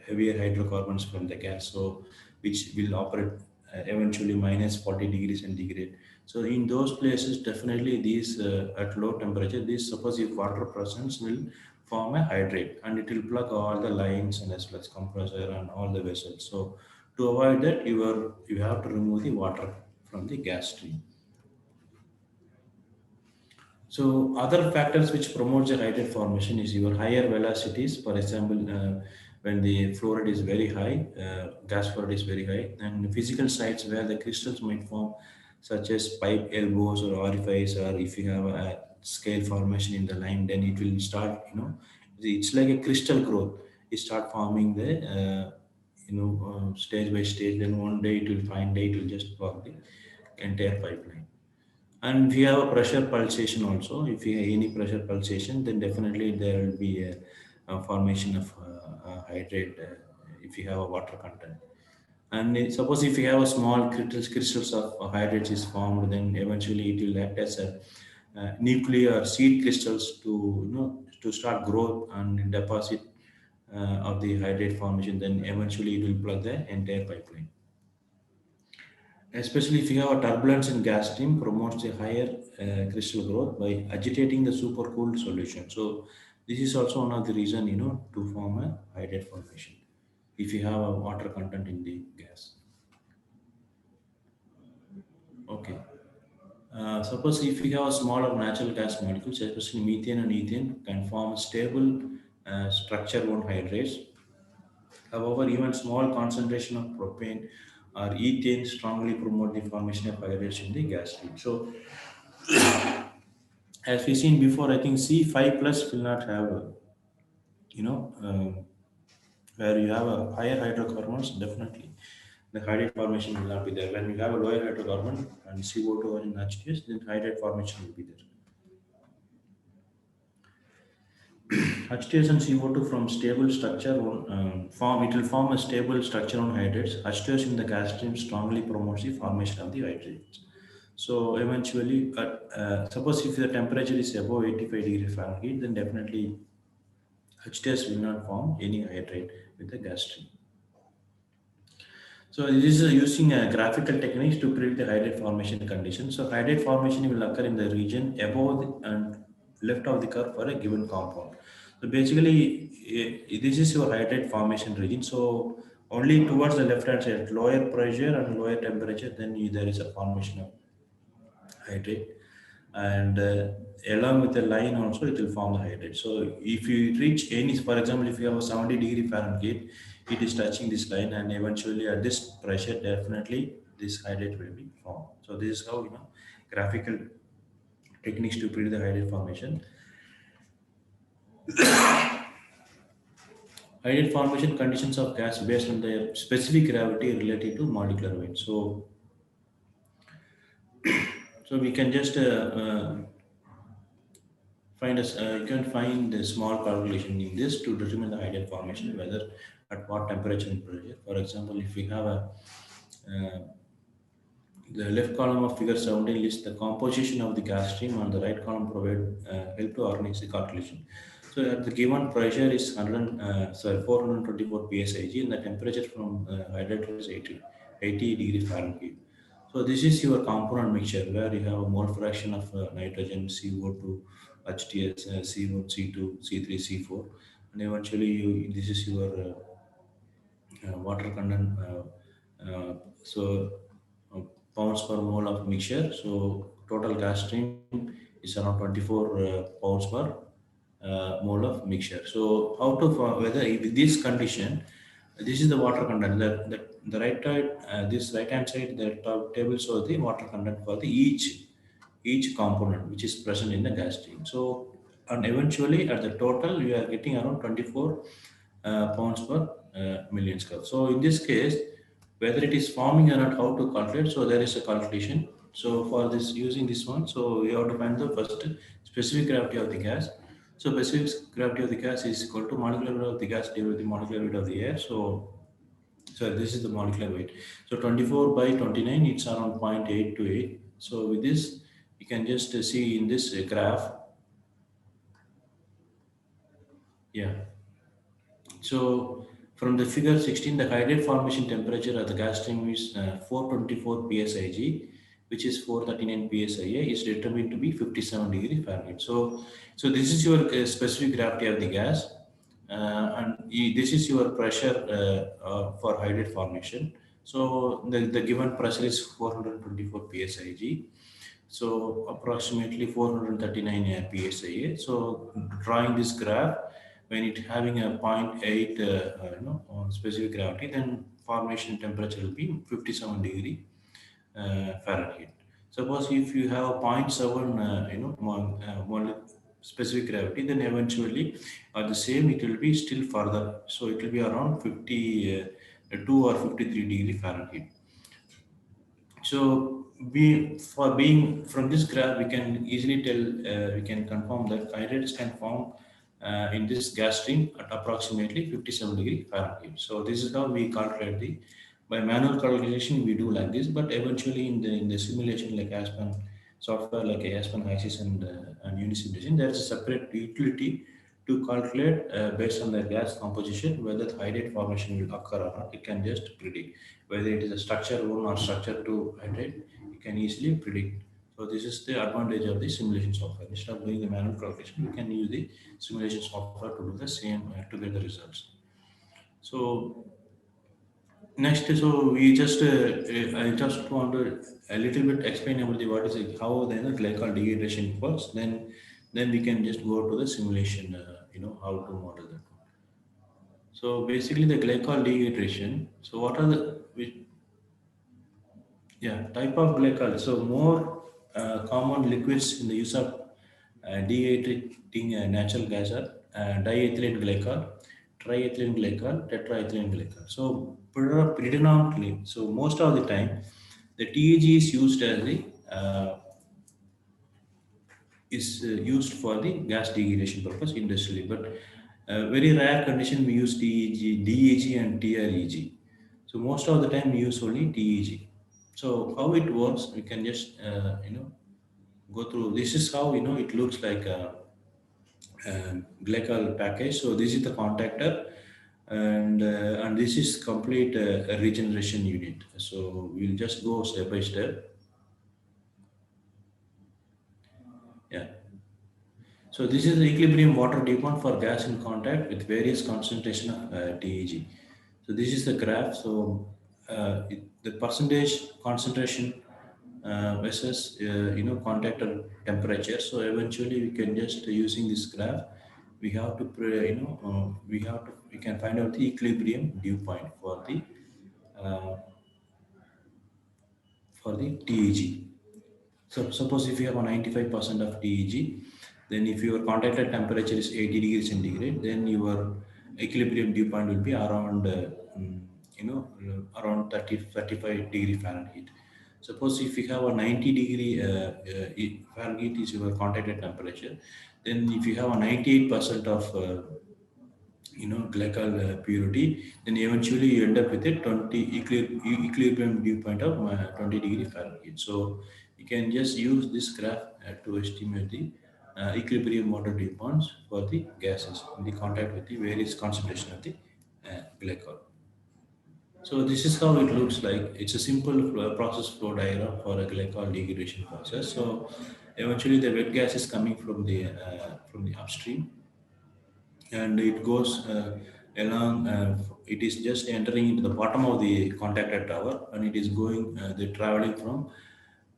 heavier hydrocarbons from the gas, so which will operate eventually minus 40 degrees centigrade. So in those places, definitely these at low temperature, these suppose if water presence will form a hydrate and it will plug all the lines and as well as compressor and all the vessels. So to avoid that, you have to remove the water from the gas stream. So other factors which promote the hydrate formation is your higher velocities. For example, when the flow rate is very high, gas flow rate is very high, and physical sites where the crystals might form, such as pipe elbows or orifice, or if you have a scale formation in the line, then it will start. It's like a crystal growth. It start forming the stage by stage. Then one day it will find day it will just block the entire pipeline. And we have a pressure pulsation also. If you have any pressure pulsation, then definitely there will be a formation of hydrate if you have a water content. And suppose if you have a small crystals of hydrates is formed, then eventually it will act as a nuclear seed crystals to to start growth and deposit of the hydrate formation, then eventually it will plug the entire pipeline. Especially if you have a turbulence in gas stream, promotes a higher crystal growth by agitating the supercooled solution. So this is also one of the reason, to form a hydrate formation if you have a water content in the gas. Okay. Suppose if you have a smaller natural gas molecules, especially methane and ethane, can form stable structure-bound hydrates. However, even small concentration of propane or ethane strongly promote the formation of hydrates in the gas stream. So, as we seen before, I think C5 plus will not have, you know, where you have a higher hydrocarbons, definitely the hydrate formation will not be there. When you have a lower hydrocarbon and CO2 or in H2S, then hydrate formation will be there. H2S and CO2 from stable structure form, it will form a stable structure on hydrates. H2S in the gas stream strongly promotes the formation of the hydrates. So eventually, suppose if the temperature is above 85 degrees Fahrenheit, then definitely H2S will not form any hydrate with the gas stream. So this is using graphical techniques to predict the hydrate formation condition. So hydrate formation will occur in the region above and left of the curve for a given compound. So basically, this is your hydrate formation region. So only towards the left hand side, lower pressure and lower temperature, then there is a formation of hydrate. And along with the line also, it will form the hydrate. So if you reach any, for example, if you have a 70-degree Fahrenheit, it is touching this line, and eventually at this pressure, definitely this hydrate will be formed. So this is how, graphical techniques to predict the hydrate formation. Hydrate formation conditions of gas based on their specific gravity related to molecular weight. So we can just you can find a small calculation in this to determine the hydrate formation, whether at what temperature and pressure. For example, if we have uh, the left column of figure 17 lists the composition of the gas stream, and the right column provide help to organize the calculation. So at the given pressure is 424 psig, and the temperature from hydrate is 80 degrees Fahrenheit. So this is your component mixture where you have a mole fraction of nitrogen, CO2, HTS, C1, C2, C3, C4, and eventually this is your water content. So uh, pounds per mole of mixture. So total gas stream is around 24 pounds per mole of mixture. So how to whether with this condition, this is the water content. The right side, this right hand side, the top table shows the water content for the each component which is present in the gas stream. So and eventually at the total we are getting around 24 pounds per million square. So in this case, whether it is forming or not, how to calculate. So there is a calculation. So for this using this one, so we have to find the first specific gravity of the gas. So specific gravity of the gas is equal to molecular weight of the gas divided by the molecular weight of the air. So this is the molecular weight. So 24 by 29, it's around 0.828. So with this, you can just see in this graph. Yeah. So from the figure 16, the hydrate formation temperature of the gas stream is 424 psig, which is 439 psia, is determined to be 57 degrees Fahrenheit. So this is your specific gravity of the gas, and this is your pressure for hydrate formation. So the given pressure is 424 psig. So approximately 439 psia. So drawing this graph, when it having a zero point 0.8 specific gravity, then formation temperature will be 57 degree Fahrenheit. Suppose if you have a zero point 0.7 specific gravity, then eventually at the same it will be still further. So it will be around 52 or 53 degree Fahrenheit. So for being from this graph, we can easily tell, we can confirm that hydrates can form in this gas stream at approximately 57 degree Fahrenheit. So this is how we calculate by manual calculation we do like this, but eventually in the simulation like Aspen software like Aspen HYSYS and Unisim Design, there is a separate utility to calculate based on the gas composition whether the hydrate formation will occur or not. It can just predict whether it is a structure 1 or structure 2 hydrate. You can easily predict. So this is the advantage of the simulation software. Instead of doing the manual calculation, you can use the simulation software to do the same to get the results. So next, so we just I just want to a little bit explain about the what is it, how the glycol dehydration works. Then we can just go to the simulation. How to model that. So basically, the glycol dehydration. So what are the yeah type of glycol? So more common liquids in the use of dehydrating natural gas are diethylene glycol, triethylene glycol, tetraethylene glycol. So predominantly, so most of the time, the TEG is used as the used for the gas dehydration purpose industrially, but very rare condition we use TEG, DEG, and TREG. So most of the time we use only TEG. So how it works, we can just go through. This is how it looks like. Glycal package. So this is the contactor, and this is complete regeneration unit. So we'll just go step by step. Yeah. So this is the equilibrium water dew point for gas in contact with various concentration of TEG. So this is the graph. So the percentage concentration versus contactor temperature. So eventually we can just using this graph, we have to we can find out the equilibrium dew point uh, for the TEG. So suppose if you have a 95% of TEG, then if your contacted temperature is 80 degrees centigrade, then your equilibrium dew point will be around, around 35 degree Fahrenheit. Suppose if you have a 90 degree Fahrenheit is your contacted temperature, then if you have a 98% of glycol purity, then eventually you end up with a 20 equilibrium dew point of 20 degree Fahrenheit. So you can just use this graph to estimate the equilibrium water dew points for the gases in the contact with the various concentration of the glycol. So this is how it looks like. It's a simple process flow diagram for a glycol degradation process. So eventually the wet gas is coming from the upstream, and it goes along. It is just entering into the bottom of the contactor tower, and it is going. The traveling from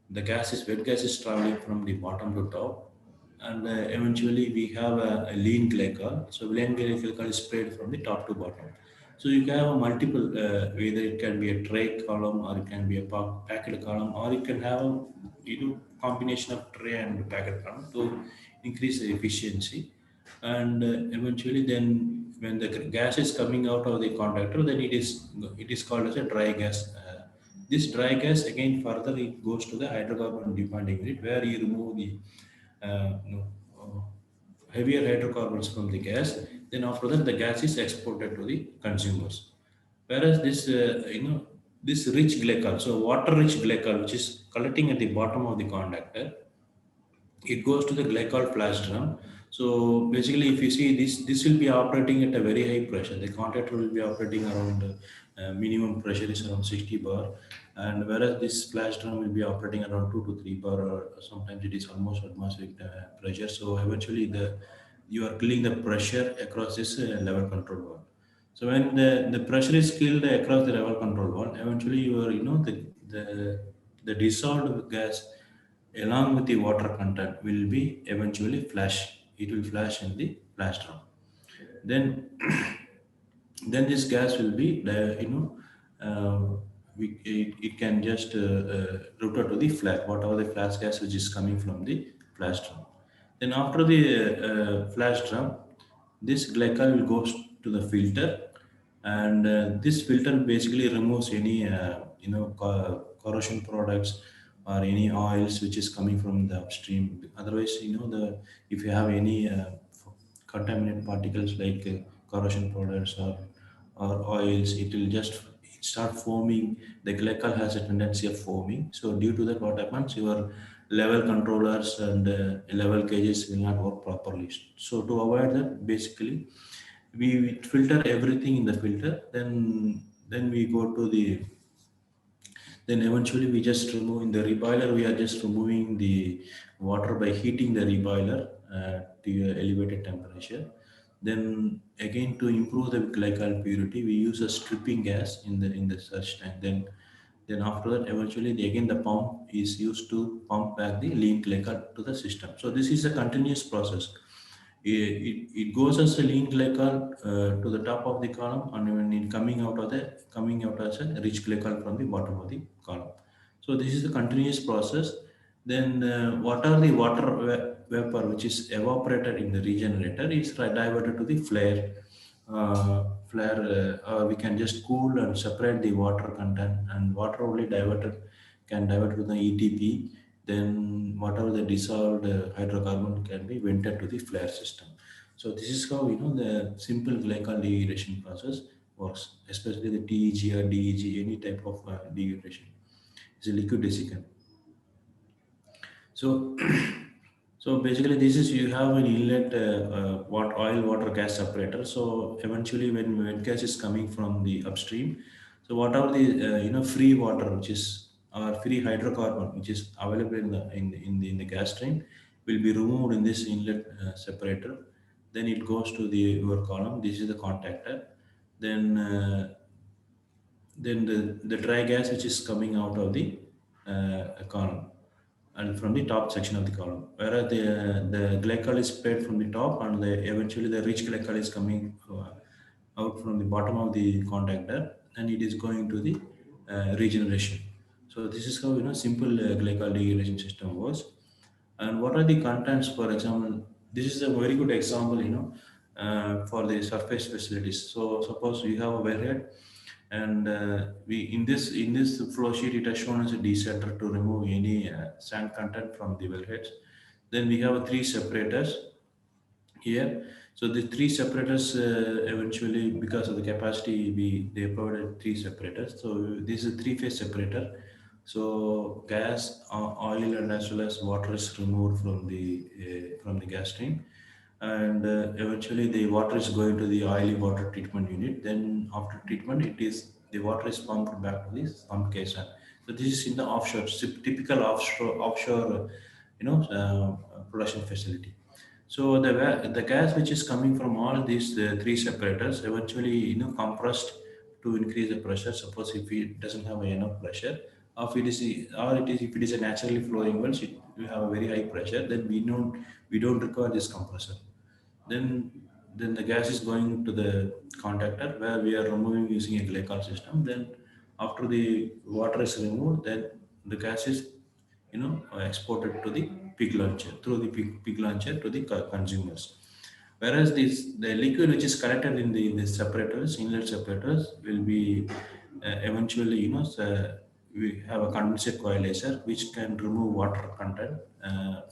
the gas is wet gas is traveling from the bottom to top, and eventually we have a lean glycol. So lean glycol is spread from the top to bottom. So you can have a multiple, whether it can be a tray column or it can be a packet column, or it can have a combination of tray and packet column to increase the efficiency. And eventually then when the gas is coming out of the contactor, then it is called as a dry gas. This dry gas again further it goes to the hydrocarbon depending unit where you remove the uh, you know, uh, heavier hydrocarbons from the gas. Then after that the gas is exported to the consumers. Whereas this rich glycol, so water rich glycol which is collecting at the bottom of the contactor, it goes to the glycol flash drum. So basically, if you see this will be operating at a very high pressure. The contactor will be operating around minimum pressure is around 60 bar, and whereas this flash drum will be operating around 2 to 3 bar, or sometimes it is almost atmospheric pressure. So eventually, the you are killing the pressure across this level control valve. So when the pressure is killed across the level control valve, eventually you are the dissolved gas along with the water content will be eventually flash. It will flash in the flash drum. Then then this gas will be it can just routed to the flash, whatever the flash gas which is coming from the flash drum. Then after the flash drum, this glycol will go to the filter, and this filter basically removes any corrosion products or any oils which is coming from the upstream. Otherwise, the if you have any contaminant particles like corrosion products or oils, it will just start foaming. The glycol has a tendency of foaming. So due to that, what happens? Your level controllers and level gauges will not work properly. So to avoid that, basically we filter everything in the filter. Then we go to the then eventually we just remove in the reboiler. We are just removing the water by heating the reboiler to a elevated temperature. Then again to improve the glycol purity, we use a stripping gas in the search tank. Then after that, eventually again the pump is used to pump back the lean glycol to the system. So this is a continuous process. It goes as a lean glycol to the top of the column, and when it coming out as a rich glycol from the bottom of the column. So this is a continuous process. Then what are the vapor which is evaporated in the regenerator is diverted to the flare. We can just cool and separate the water content, and water only diverted can divert to the ETP. Then whatever the dissolved hydrocarbon can be vented to the flare system. So this is how the simple glycol degradation process works, especially the TEG or DEG, any type of degradation. It's a liquid desiccant. So so basically, this is you have an inlet oil water gas separator. So eventually, when wet gas is coming from the upstream, so whatever the free water which is or free hydrocarbon which is available in the gas stream will be removed in this inlet separator. Then it goes to the your column. This is the contactor. Then the dry gas which is coming out of the column and from the top section of the column, whereas the glycol is spread from the top, and eventually the rich glycol is coming out from the bottom of the contactor, and it is going to the regeneration. So this is how simple glycol degradation system works. And what are the contents? For example, this is a very good example, for the surface facilities. So suppose you have a wellhead, and we in this flow sheet it has shown as a decenter to remove any sand content from the wellheads. Then we have three separators here. So the three separators eventually, because of the capacity, we they provided three separators. So this is a three-phase separator. So gas, oil, and as well as water is removed from the gas stream, and eventually the water is going to the oily water treatment unit. Then after treatment, the water is pumped back to this pump caisson. So this is in the offshore, typical offshore production facility. So the gas which is coming from all these three separators eventually compressed to increase the pressure. Suppose if it doesn't have enough pressure, or if it is a naturally flowing well, so we have a very high pressure, then we don't require this compressor. Then then the gas is going to the contactor where we are removing using a glycol system. Then after the water is removed, then the gas is exported to the pig launcher through the pig launcher to the consumers. Whereas the liquid which is collected in the separators, inlet separators, will be eventually we have a condensate coagulator which can remove water content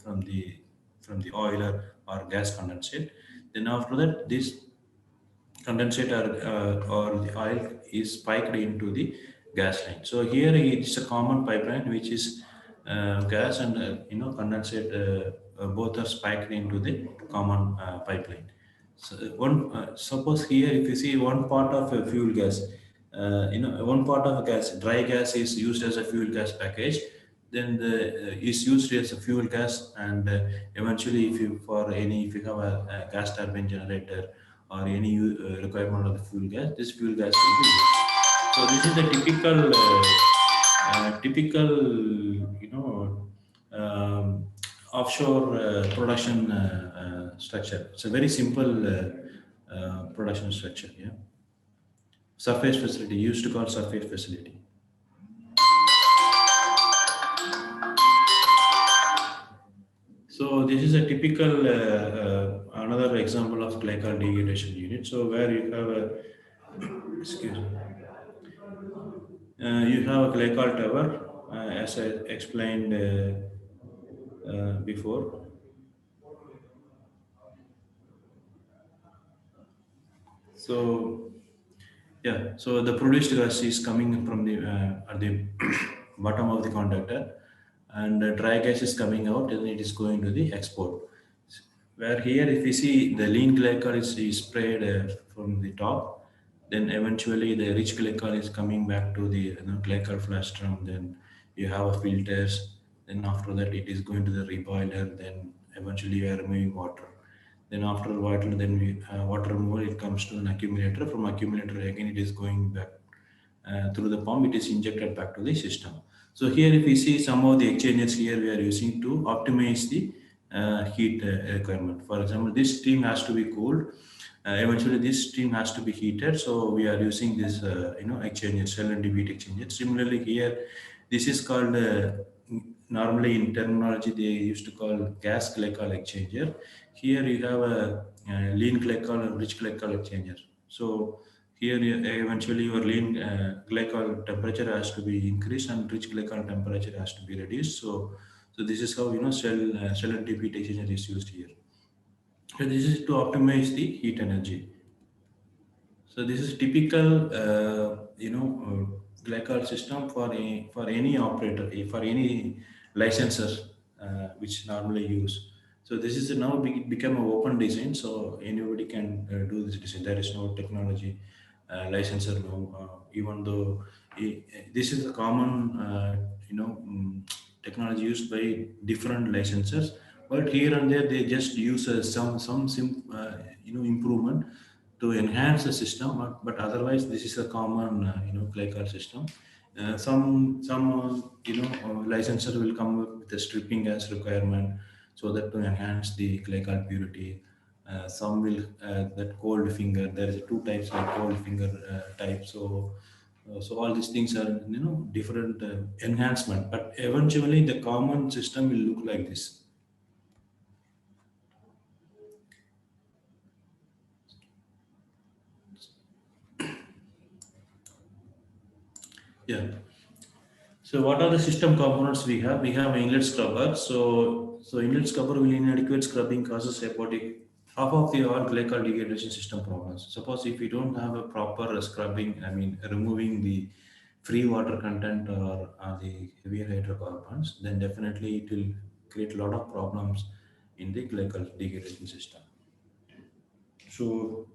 from the oil or gas condensate. Then after that, this condensate or the oil is spiked into the gas line. So here it's a common pipeline which is gas and condensate both are spiked into the common pipeline. So suppose here if you see one part of a fuel gas, one part of a gas, dry gas is used as a fuel gas package. Then is used as a fuel gas, and eventually if you have a gas turbine generator or any requirement of the fuel gas, this fuel gas will be used. So this is the typical offshore production structure. It's a very simple production structure. Yeah, surface facility used to call surface facility. So this is a typical another example of glycol degradation unit. So where you have a excuse me, you have a glycol tower, as I explained before. So yeah, so the produced gas is coming from the at the bottom of the conductor, and dry gas is coming out and it is going to the export. Where here, if you see the lean glycol is sprayed from the top, then eventually the rich glycol is coming back to the glycol flash drum. Then you have a filters. Then after that, it is going to the reboiler. Then eventually you are removing water. Then after water, then we water removal, it comes to an accumulator. From accumulator again, it is going back through the pump, it is injected back to the system. So here, if we see some of the exchanges here, we are using to optimize the heat requirement. For example, this steam has to be cooled. Eventually, this steam has to be heated. So we are using this, exchanger, cell and heat exchanger. Similarly, here, this is called normally in terminology they used to call gas glycol exchanger. Here you have a lean glycol and rich glycol exchanger. So here, eventually, your lean glycol temperature has to be increased and rich glycol temperature has to be reduced. So this is how cell and heat exchanger is used here. So this is to optimize the heat energy. So this is typical, glycol system for any operator, for any licenser, which normally use. So this is now become an open design, so anybody can do this design. There is no technology licensor now, even though this is a common, technology used by different licensors. But here and there, they just use improvement to enhance the system, but otherwise this is a common glycol system. Some licensor will come up with a stripping gas requirement so that to enhance the glycol purity. Some will that cold finger. There is two types of cold finger type. So all these things are different enhancement, but eventually the common system will look like this. Yeah. So what are the system components we have? We have inlet scrubber. So inlet scrubber will inadequate scrubbing causes about half of the all glycol degradation system problems. Suppose if we don't have a proper scrubbing, I mean removing the free water content or the heavier hydrocarbons, then definitely it will create a lot of problems in the glycol degradation system. So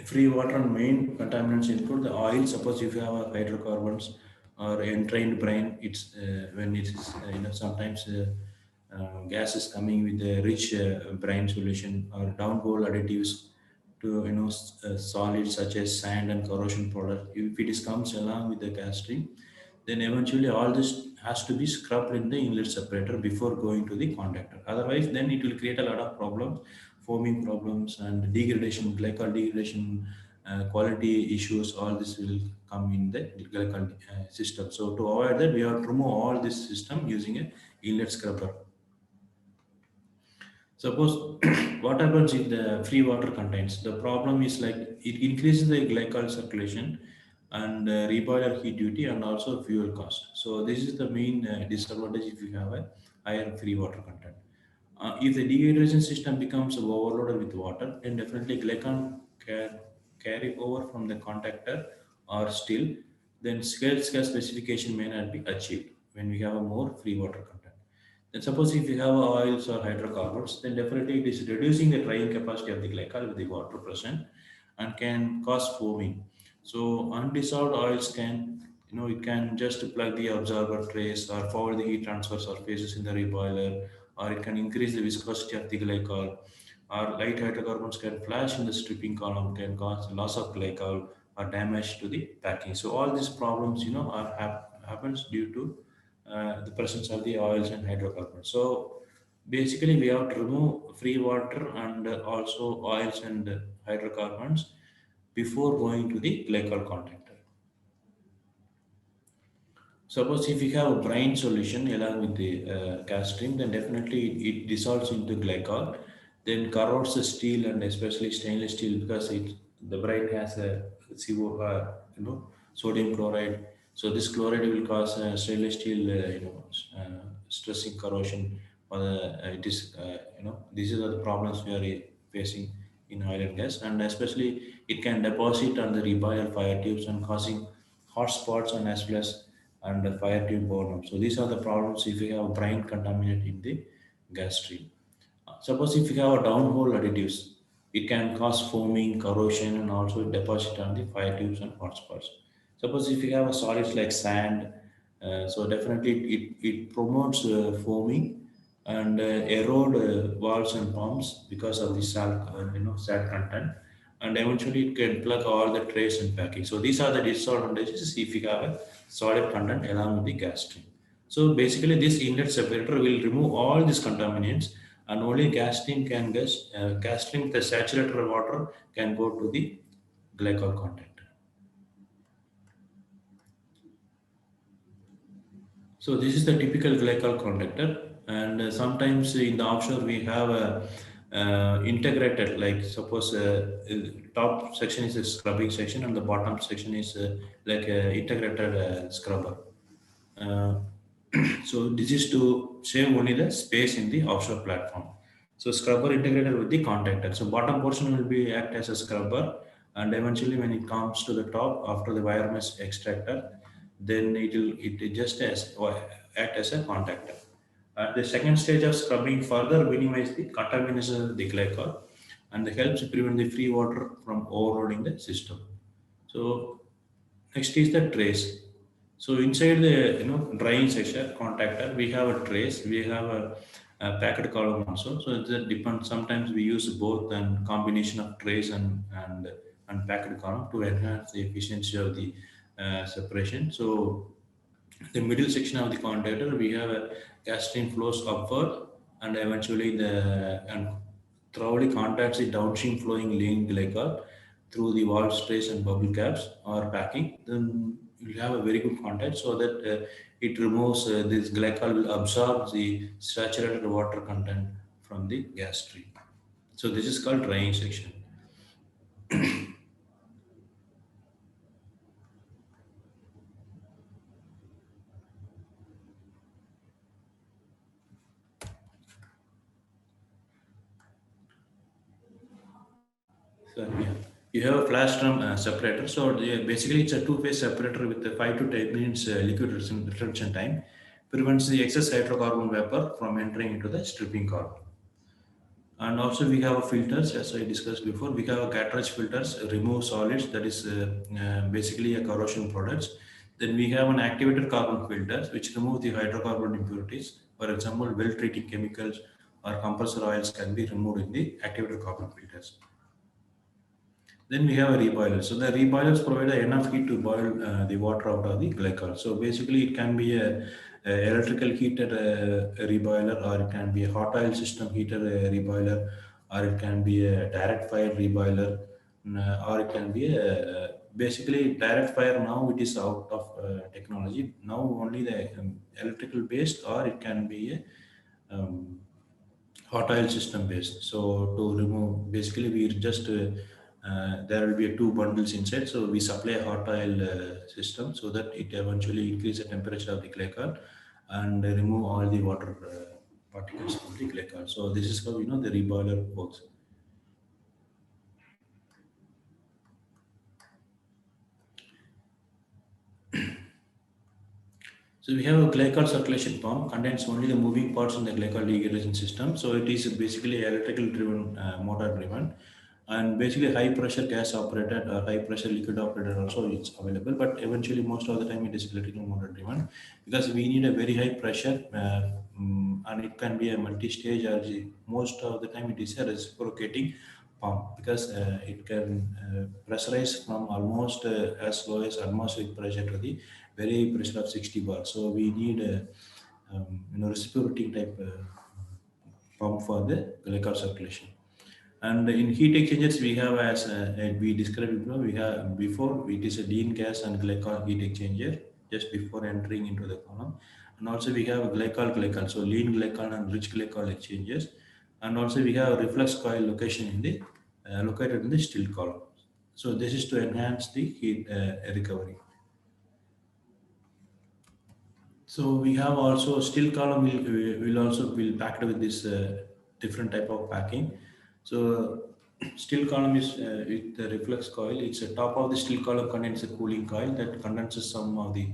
free water and main contaminants include the oil. Suppose if you have hydrocarbons or entrained brine, it's when it is sometimes gas is coming with a rich brine solution or downhole additives to solids such as sand and corrosion product. If it is comes along with the gas stream, then eventually all this has to be scrubbed in the inlet separator before going to the contactor. Otherwise, then it will create a lot of problems, foaming problems and degradation, glycol degradation, quality issues. All this will come in the glycol system. So to avoid that, we have to remove all this system using a inlet scrubber. Suppose what happens if the free water contains? The problem is like it increases the glycol circulation and reboiler heat duty and also fuel cost. So this is the main disadvantage if you have a higher free water content. If the dehydration system becomes overloaded with water, then definitely glycol can carry over from the contactor or still, then scale specification may not be achieved when we have a more free water content. Then suppose if you have oils or hydrocarbons, then definitely it is reducing the drying capacity of the glycol with the water present and can cause foaming. So undissolved oils can, it can just plug the absorber trace or forward the heat transfer surfaces in the reboiler, or it can increase the viscosity of the glycol, or light hydrocarbons can flash in the stripping column, can cause loss of glycol or damage to the packing. So all these problems, happens due to the presence of the oils and hydrocarbons. So basically, we have to remove free water and also oils and hydrocarbons before going to the glycol contactor. Suppose if you have a brine solution along with the gas stream, then definitely it dissolves into glycol, then corrodes the steel and especially stainless steel because the brine has a CO, sodium chloride. So this chloride will cause stainless steel, stressing corrosion. For it is, these are the problems we are facing in oil and gas, and especially it can deposit on the reboil fire tubes and causing hot spots and as well as and the fire tube burn. So these are the problems if you have brine contaminant in the gas stream. Suppose if you have a downhole additives, it can cause foaming, corrosion, and also deposit on the fire tubes and hotspots. Suppose if you have a solids like sand, so definitely it promotes foaming and erode valves and pumps because of the salt, salt content, and eventually it can plug all the trays and packing. So these are the disadvantages if you have a solid content along with the gas stream. So basically, this inlet separator will remove all these contaminants, and only gas stream can gas stream with the saturated water can go to the glycol contactor. So this is the typical glycol contactor, and sometimes in the offshore we have a integrated, like suppose top section is a scrubbing section and the bottom section is like a integrated scrubber. Uh, so this is to save only the space in the offshore platform. So scrubber integrated with the contactor. So bottom portion will be act as a scrubber, and eventually when it comes to the top after the wire mesh extractor, then it just act as a contactor. The second stage of scrubbing further minimize the contamination of the glycol and helps prevent the free water from overloading the system. So next is the trace. So inside the drying section contactor, we have a trace, we have a packet column also. So it depends. Sometimes we use both and combination of trace and packet column to enhance the efficiency of the separation. So the middle section of the contactor, we have a gas stream flows upward and eventually the and thoroughly contacts the downstream flowing lean glycol through the valve trays and bubble caps or packing. Then you have a very good contact so that it removes this glycol will absorb the saturated water content from the gas stream. So this is called drying section. So yeah, you have a flash drum separator. So basically, it's a two-phase separator with a 5 to 10 minutes liquid retention time. Prevents the excess hydrocarbon vapor from entering into the stripping column. And also we have a filters, as I discussed before. We have a cartridge filters, remove solids, that is basically a corrosion products. Then we have an activated carbon filters, which remove the hydrocarbon impurities. For example, well treating chemicals or compressor oils can be removed in the activated carbon filters. Then we have a reboiler. So the reboilers provide enough heat to boil the water out of the glycol. So basically, it can be a electrical heated reboiler, or it can be a hot oil system heated reboiler, or it can be a direct fire reboiler, or it can be a basically direct fire. Now it is out of technology. Now only the electrical based, or it can be a hot oil system based. So to remove, basically we just there will be two bundles inside. So we supply a hot oil system so that it eventually increase the temperature of the glycol and remove all the water particles from the glycol. So this is how the reboiler works. So we have a glycol circulation pump contains only the moving parts in the glycol degradation system. So it is basically electrical driven, motor driven, and basically high pressure gas operated or high pressure liquid operated also it's available. But eventually most of the time it is electrical motor driven because we need a very high pressure, and it can be a multi-stage or most of the time it is a reciprocating pump because it can pressurize from almost as low as atmospheric pressure to the very pressure of 60 bar. So we need a reciprocating type pump for the glycol circulation. And in heat exchangers, we have as we described before, we have before it is a lean gas and glycol heat exchanger just before entering into the column. And also we have glycol, so lean glycol and rich glycol exchangers. And also we have reflux coil location in the located in the still column. So this is to enhance the heat recovery. So we have also steel column will also will packed with this different type of packing. So steel column is with the reflux coil. It's a top of the steel column contains a cooling coil that condenses some of the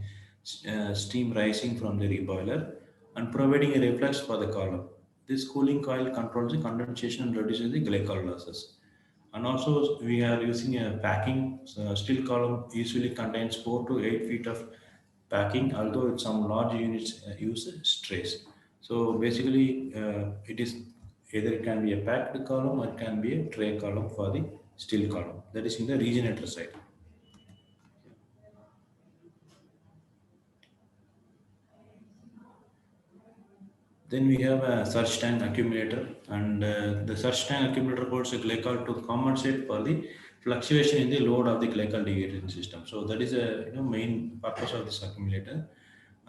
steam rising from the reboiler and providing a reflex for the column. This cooling coil controls the condensation and reduces the glycol losses. And also, we are using a packing. So steel column usually contains 4 to 8 feet of packing, although some large units use strays. So basically, it is either it can be a packed column or it can be a tray column for the steel column. That is in the regenerator side. Then we have a surge tank accumulator, and the surge tank accumulator holds a glycol to compensate for the fluctuation in the load of the glycol degradation system. So that is a main purpose of this accumulator.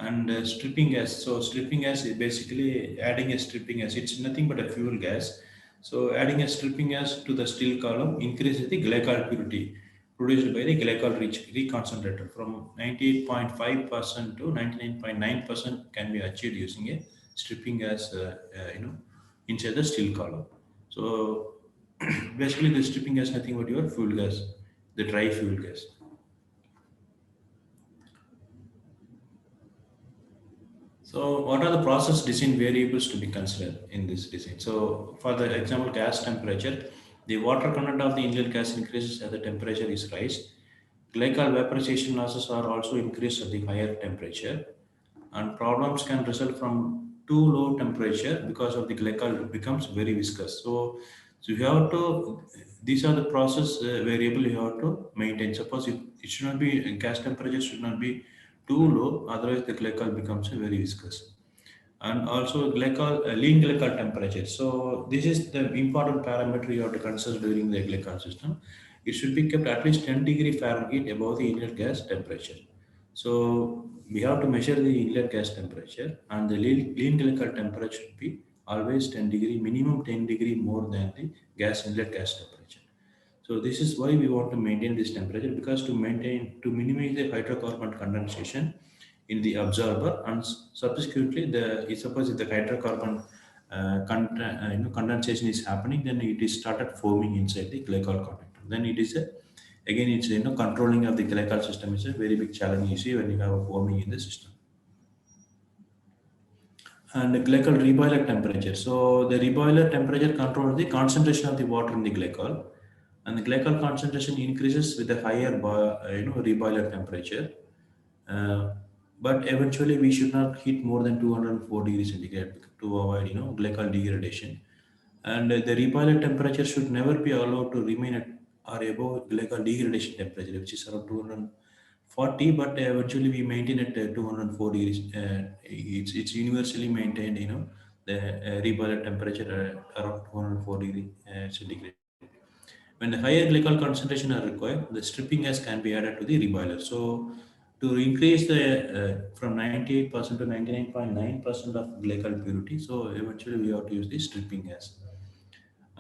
And stripping gas. So stripping gas is basically adding a stripping gas. It's nothing but a fuel gas. So adding a stripping gas to the steel column increases the glycol purity produced by the glycol reconcentrator from 98.5% to 99.9% can be achieved using a stripping gas, inside the steel column. So basically, the stripping gas nothing but your fuel gas, the dry fuel gas. So, what are the process design variables to be considered in this design? So, for the example, gas temperature, the water content of the inlet gas increases as the temperature is raised. Glycol vaporization losses are also increased at the higher temperature, and problems can result from too low temperature because of the glycol becomes very viscous. So you have to, these are the process variable you have to maintain. Suppose it should not be, gas temperature should not be too low, otherwise the glycol becomes very viscous. And also glycol, lean glycol temperature. So this is the important parameter you have to consider during the glycol system. It should be kept at least 10 degree Fahrenheit above the inlet gas temperature. So we have to measure the inlet gas temperature, and the lean glycol temperature should be always 10 degree, minimum 10 degree more than the gas inlet gas temperature. So this is why we want to maintain this temperature, because to minimize the hydrocarbon condensation in the absorber, and subsequently the suppose if the hydrocarbon condensation is happening, then it is started forming inside the glycol conductor. Then it is a, again it's controlling of the glycol system is a very big challenge issue when you have a forming in the system. And the glycol reboiler temperature. So the reboiler temperature controls the concentration of the water in the glycol, and the glycol concentration increases with the higher reboiler temperature. Uh, but eventually we should not heat more than 204 degrees centigrade to avoid glycol degradation. And the reboiler temperature should never be allowed to remain at or above glycol degradation temperature, which is around 240. But eventually we maintain at 204 degrees. It's universally maintained, the reboiler temperature around 204 degree centigrade. When the higher glycol concentration are required, the stripping gas can be added to the reboiler. So to increase the from 98% to 99.9% of glycol purity, so eventually we have to use the stripping gas.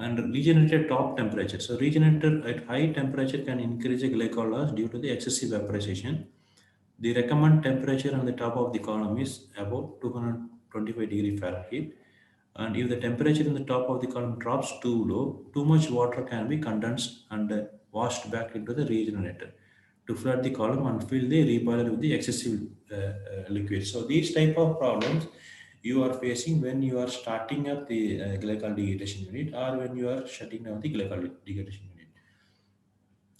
And regenerated top temperature. So regenerator at high temperature can increase the glycol loss due to the excessive vaporization. The recommended temperature on the top of the column is about 225 degree Fahrenheit. And if the temperature in the top of the column drops too low, too much water can be condensed and washed back into the regenerator to flood the column and fill the reboiler with the excessive liquid. So these type of problems you are facing when you are starting up the glycol degradation unit, or when you are shutting down the glycol degradation unit.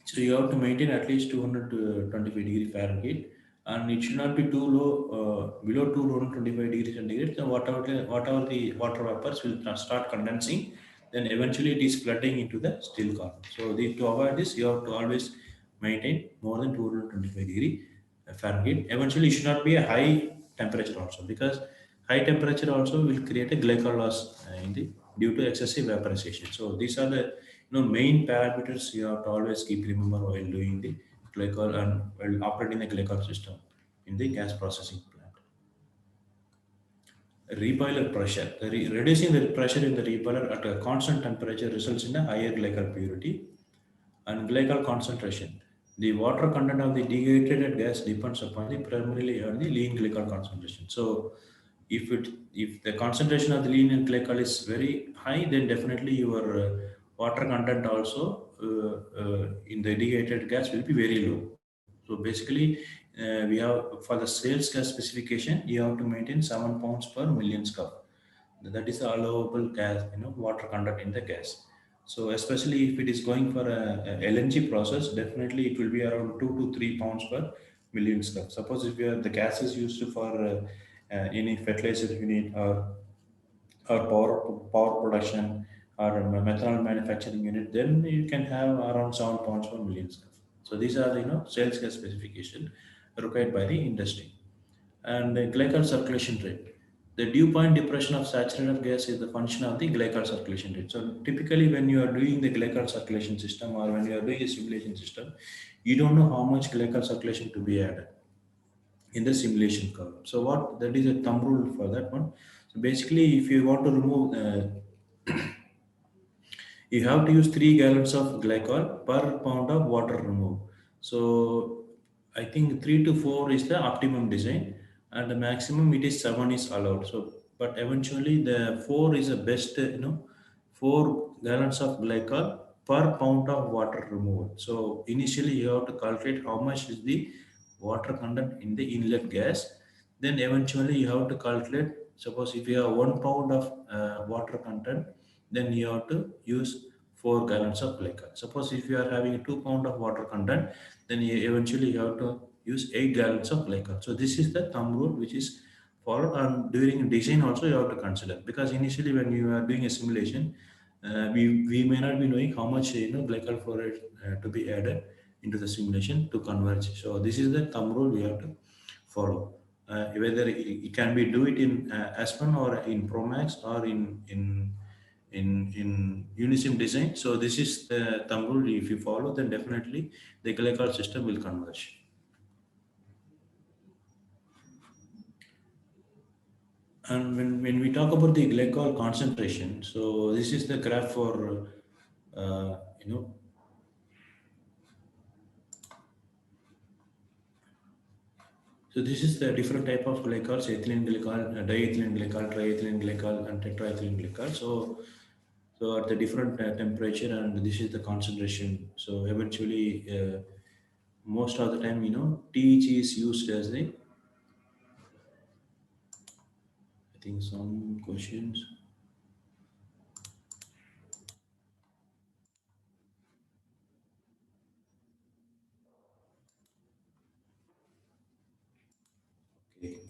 So you have to maintain at least 200 to 25 degree Fahrenheit, and it should not be too low, below 225 degrees centigrade. Then whatever the water vapors will start condensing, then eventually it is flooding into the steel column. So to avoid this, you have to always maintain more than 225 degree Fahrenheit. Eventually, it should not be a high temperature also, because high temperature also will create a glycol loss in the due to excessive vaporization. So these are the main parameters you have to always keep remember while doing the glycol and while operating the glycol system in the gas processing plant. Reboiler pressure. Reducing the pressure in the reboiler at a constant temperature results in a higher glycol purity and glycol concentration. The water content of the dehydrated gas depends upon the primarily on the lean glycol concentration. So if the concentration of the lean and glycol is very high, then definitely your water content also in the dehydrated gas will be very low. So basically, we have for the sales gas specification, you have to maintain 7 pounds per million scuff. That is the allowable gas, water content in the gas. So especially if it is going for a LNG process, definitely it will be around 2 to 3 pounds per million scuff. Suppose if the gas is used for any fertilizer unit or power production or a methanol manufacturing unit, then you can have around 7 pounds per million square. So these are the sales gas specification required by the industry. And the glycol circulation rate. The dew point depression of saturated gas is the function of the glycol circulation rate. So typically when you are doing the glycol circulation system or when you are doing a simulation system, you don't know how much glycol circulation to be added in the simulation curve. So what that is a thumb rule for that one. So basically, if you want to remove, you have to use 3 gallons of glycol per pound of water removed. So I think 3 to 4 is the optimum design, and the maximum it is 7 is allowed. So, but eventually the 4 is the best. 4 gallons of glycol per pound of water removed. So initially you have to calculate how much is the water content in the inlet gas. Then eventually you have to calculate. Suppose if you have 1 pound of water content, then you have to use 4 gallons of glycol. Suppose if you are having a 2 pound of water content, then eventually you have to use 8 gallons of glycol. So this is the thumb rule which is followed, and during design also you have to consider, because initially when you are doing a simulation, we may not be knowing how much glycol fluoride to be added into the simulation to converge. So this is the thumb rule we have to follow. Whether it can be do it in Aspen or in Promax or in Unisim design. So this is the thumb rule. If you follow, then definitely the glycol system will converge. And when we talk about the glycol concentration, so this is the graph for uh, you know so this is the different type of glycols: ethylene glycol, diethylene glycol, triethylene glycol, and tetraethylene glycol. So at the different temperature, and this is the concentration. So eventually, most of the time, TEG is used as the, I think some questions. Okay.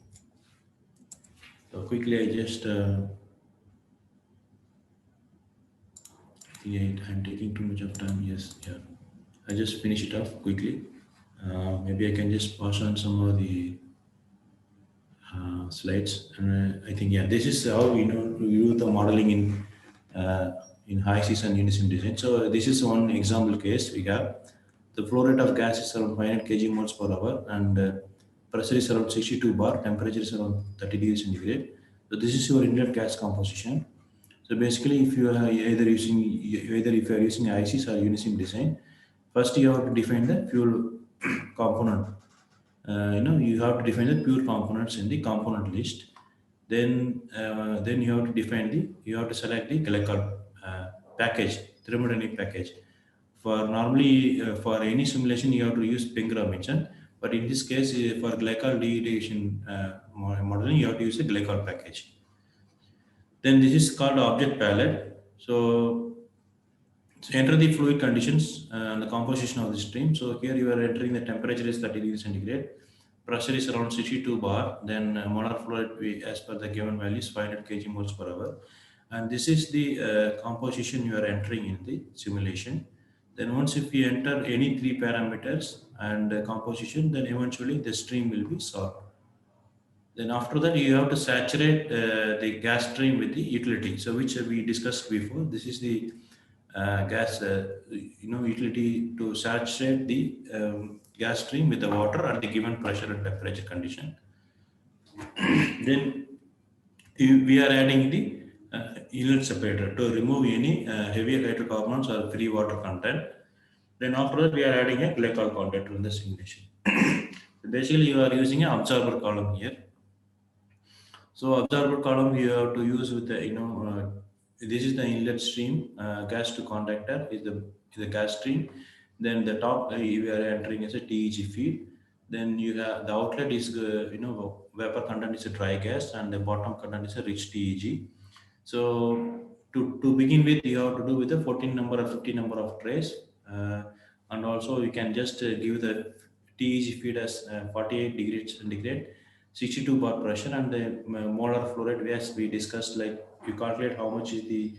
So quickly, I just, yeah, I'm taking too much of time. Yes, yeah. I just finish it off quickly. Maybe I can just pass on some of the slides. And I think, yeah, this is how we do the modeling in high season Unisim design. So this is one example case we have. The flow rate of gas is around 500 kg moles per hour, and pressure is around 62 bar, temperature is around 30 degrees centigrade. So this is your inlet gas composition. So basically, if you are either if you are using ICs or Unisim design, first you have to define the fuel component. You have to define the pure components in the component list. Then you have to define you have to select the glycol package, thermodynamic package. For any simulation you have to use Pengram, but in this case for glycol dehydration modeling you have to use a glycol package. Then this is called object palette. So enter the fluid conditions and the composition of the stream. So here you are entering the temperature is 30 degrees centigrade, pressure is around 62 bar, then molar fluid as per the given values 500 kg moles per hour. And this is the composition you are entering in the simulation. Then once if you enter any 3 parameters and composition, then eventually the stream will be solved. Then after that, you have to saturate the gas stream with the utility. So which we discussed before. This is the gas, utility to saturate the gas stream with the water at the given pressure and temperature condition. Then we are adding the inlet separator to remove any heavier hydrocarbons or free water content. Then after that, we are adding a glycol content in the simulation. Basically, you are using an absorber column here. So absorber column you have to use with the this is the inlet stream, gas to conductor is the gas stream. Then the top we are entering as a TEG feed. Then you have the outlet is vapor content is a dry gas, and the bottom content is a rich TEG. So to begin with, you have to do with the 14 number or 15 number of trays, uh, and also you can just give the TEG feed as 48 degrees centigrade, 62 bar pressure, and the molar flow rate. As we discussed, like you calculate how much is the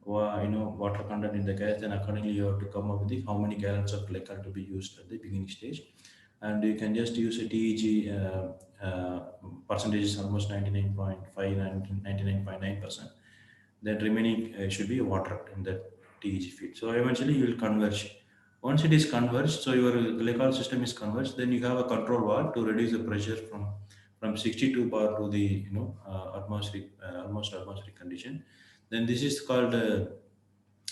water content in the gas, then accordingly you have to come up with the how many gallons of glycol to be used at the beginning stage. And you can just use a TEG percentage is almost 99.5, 99.9%. Then remaining should be water in the TEG feed. So eventually you will converge. Once it is converged, so your glycol system is converged, then you have a control valve to reduce the pressure from 62 bar to the atmospheric almost atmospheric condition. Then this is called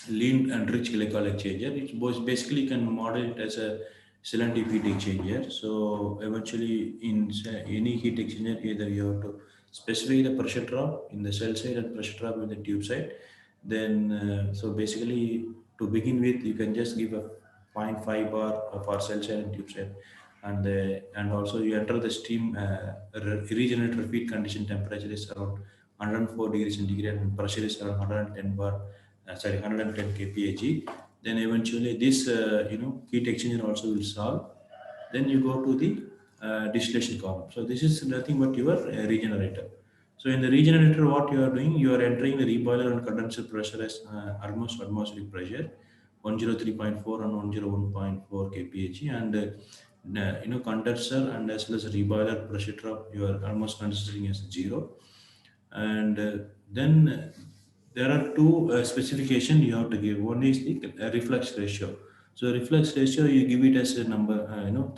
lean and rich glycol exchanger. It's basically you can model it as a selective heat exchanger. So eventually, in any heat exchanger, either you have to specify the pressure drop in the cell side and pressure drop in the tube side. Then, so basically, to begin with, you can just give a 0.5 bar for cell side and tube side, and also you enter the steam regenerator feed condition temperature is around 104 degrees centigrade and pressure is around 110 bar, sorry, 110 kpag. Then eventually this heat exchanger also will solve. Then you go to the distillation column. So this is nothing but your regenerator. So in the regenerator, what you are doing, you are entering the reboiler and condenser pressure as almost atmospheric pressure, 103.4 and 101.4 kpag, and condenser and as well as reboiler pressure drop you are almost considering as zero. And then there are two specification you have to give. One is the reflux ratio. So reflux ratio you give it as a number,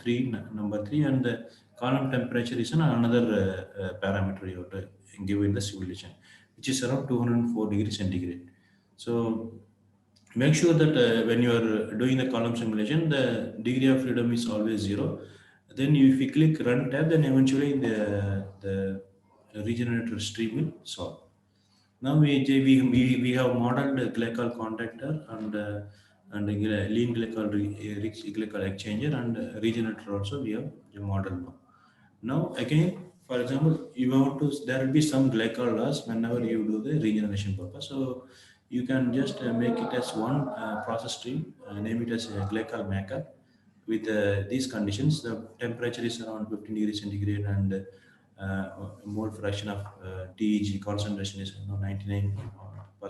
three, number three, and the column temperature is another parameter you have to give in the simulation, which is around 204 degrees centigrade. So make sure that when you are doing the column simulation, the degree of freedom is always zero. Then if you click run tab, then eventually the regenerator stream will solve. Now we have modeled a glycol contactor and a lean glycol rich glycol exchanger and regenerator also we have modeled now. Now again, for example, you want to there will be some glycol loss whenever you do the regeneration purpose. So you can just make it as one process stream, name it as a glycol maker. With these conditions, the temperature is around 15 degrees centigrade and mole fraction of TEG concentration is 99%,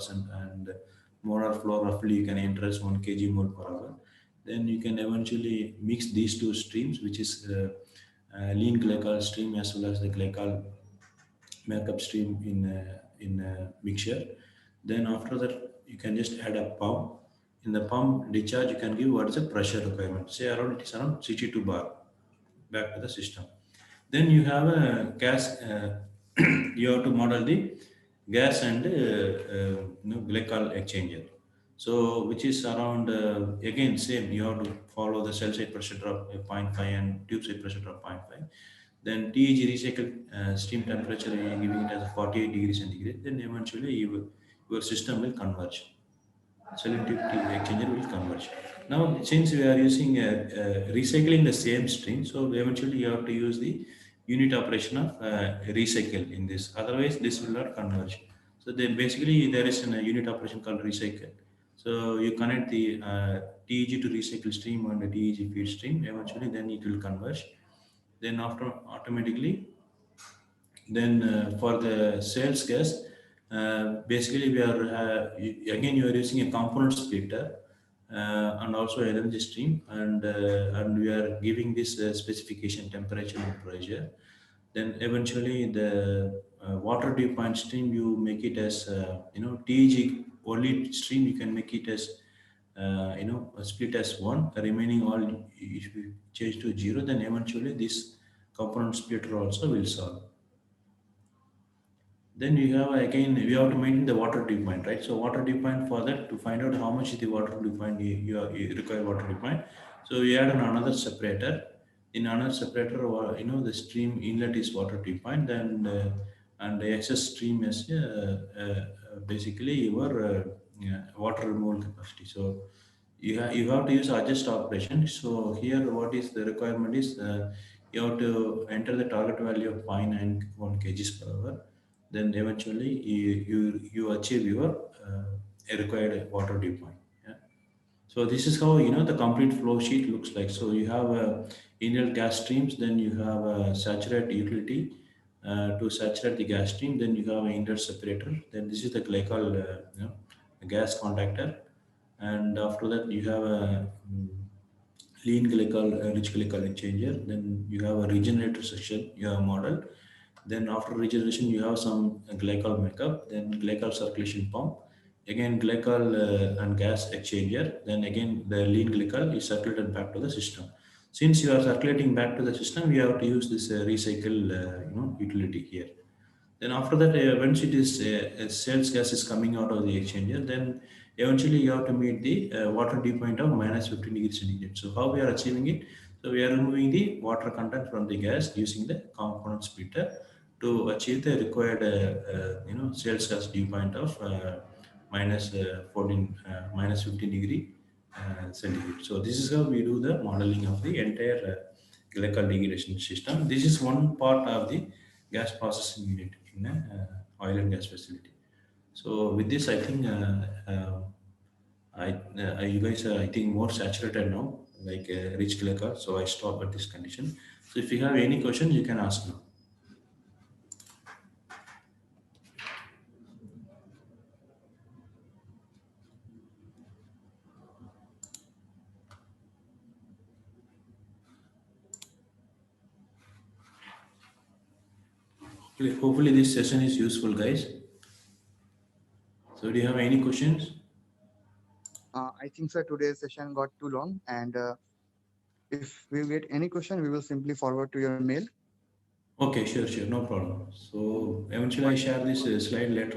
and molar flow roughly you can enter as 1 kg mole per hour. Then you can eventually mix these two streams, which is lean glycol stream as well as the glycol makeup stream in mixture. Then after that, you can just add a pump. In the pump discharge, you can give what is the pressure requirement. Say around it is around 62 bar back to the system. Then you have a gas. You have to model the gas and glycol exchanger. So which is around again same. You have to follow the cell side pressure drop zero point 0.5 and tube side pressure drop zero point 0.5. Then TEG recycled steam temperature you are giving it as 48 degrees centigrade. Then eventually your system will converge. Selective exchanger will converge. Now, since we are using recycling the same stream, so eventually you have to use the unit operation of recycle in this. Otherwise, this will not converge. So then basically there is a unit operation called recycle. So you connect the TEG to recycle stream and the TEG feed stream. Eventually, then it will converge. Then after automatically then for the sales gas, basically we are again you are using a component splitter and also energy stream, and we are giving this specification temperature and pressure. Then eventually the water dew point stream you make it as TEG only stream you can make it as split as one. The remaining all if you change to zero, then eventually this component splitter also will solve. Then we have again we have to maintain the water dew point, right? So water dew point for that to find out how much is the water dew point you require water dew point. So we add another separator. In another separator, the stream inlet is water dew point, then and the excess stream is basically your water removal capacity. So you have to use adjust operation. So here what is the requirement is You have to enter the target value of 0.91 kgs per hour. Then eventually you achieve your required water dew point. Yeah. So this is how the complete flow sheet looks like. So you have inert gas streams, then you have a saturate utility to saturate the gas stream, then you have an inert separator, then this is the glycol gas contactor, and after that you have a lean glycol, rich glycol exchanger. Then you have a regenerator section, you have a model. Then after regeneration, you have some glycol makeup, then glycol circulation pump, again glycol and gas exchanger. Then again the lean glycol is circulated back to the system. Since you are circulating back to the system, you have to use this recycle utility here. Then after that, once it is sales gas is coming out of the exchanger, then eventually you have to meet the water dew point of minus 15 degrees centigrade. So how we are achieving it? So we are removing the water content from the gas using the component splitter to achieve the required sales gas dew point of minus 14 minus 15 degree centigrade. So this is how we do the modeling of the entire glycol degradation system. This is one part of the gas processing unit in a oil and gas facility. So with this, I think you guys are, I think, more saturated now, like rich glycol. So I stop at this condition. So if you have any questions, you can ask now. Hopefully this session is useful, guys. So do you have any questions? I think sir, today's session got too long, and if we get any question, we will simply forward to your mail. Okay, sure, no problem. So eventually I But share this slide later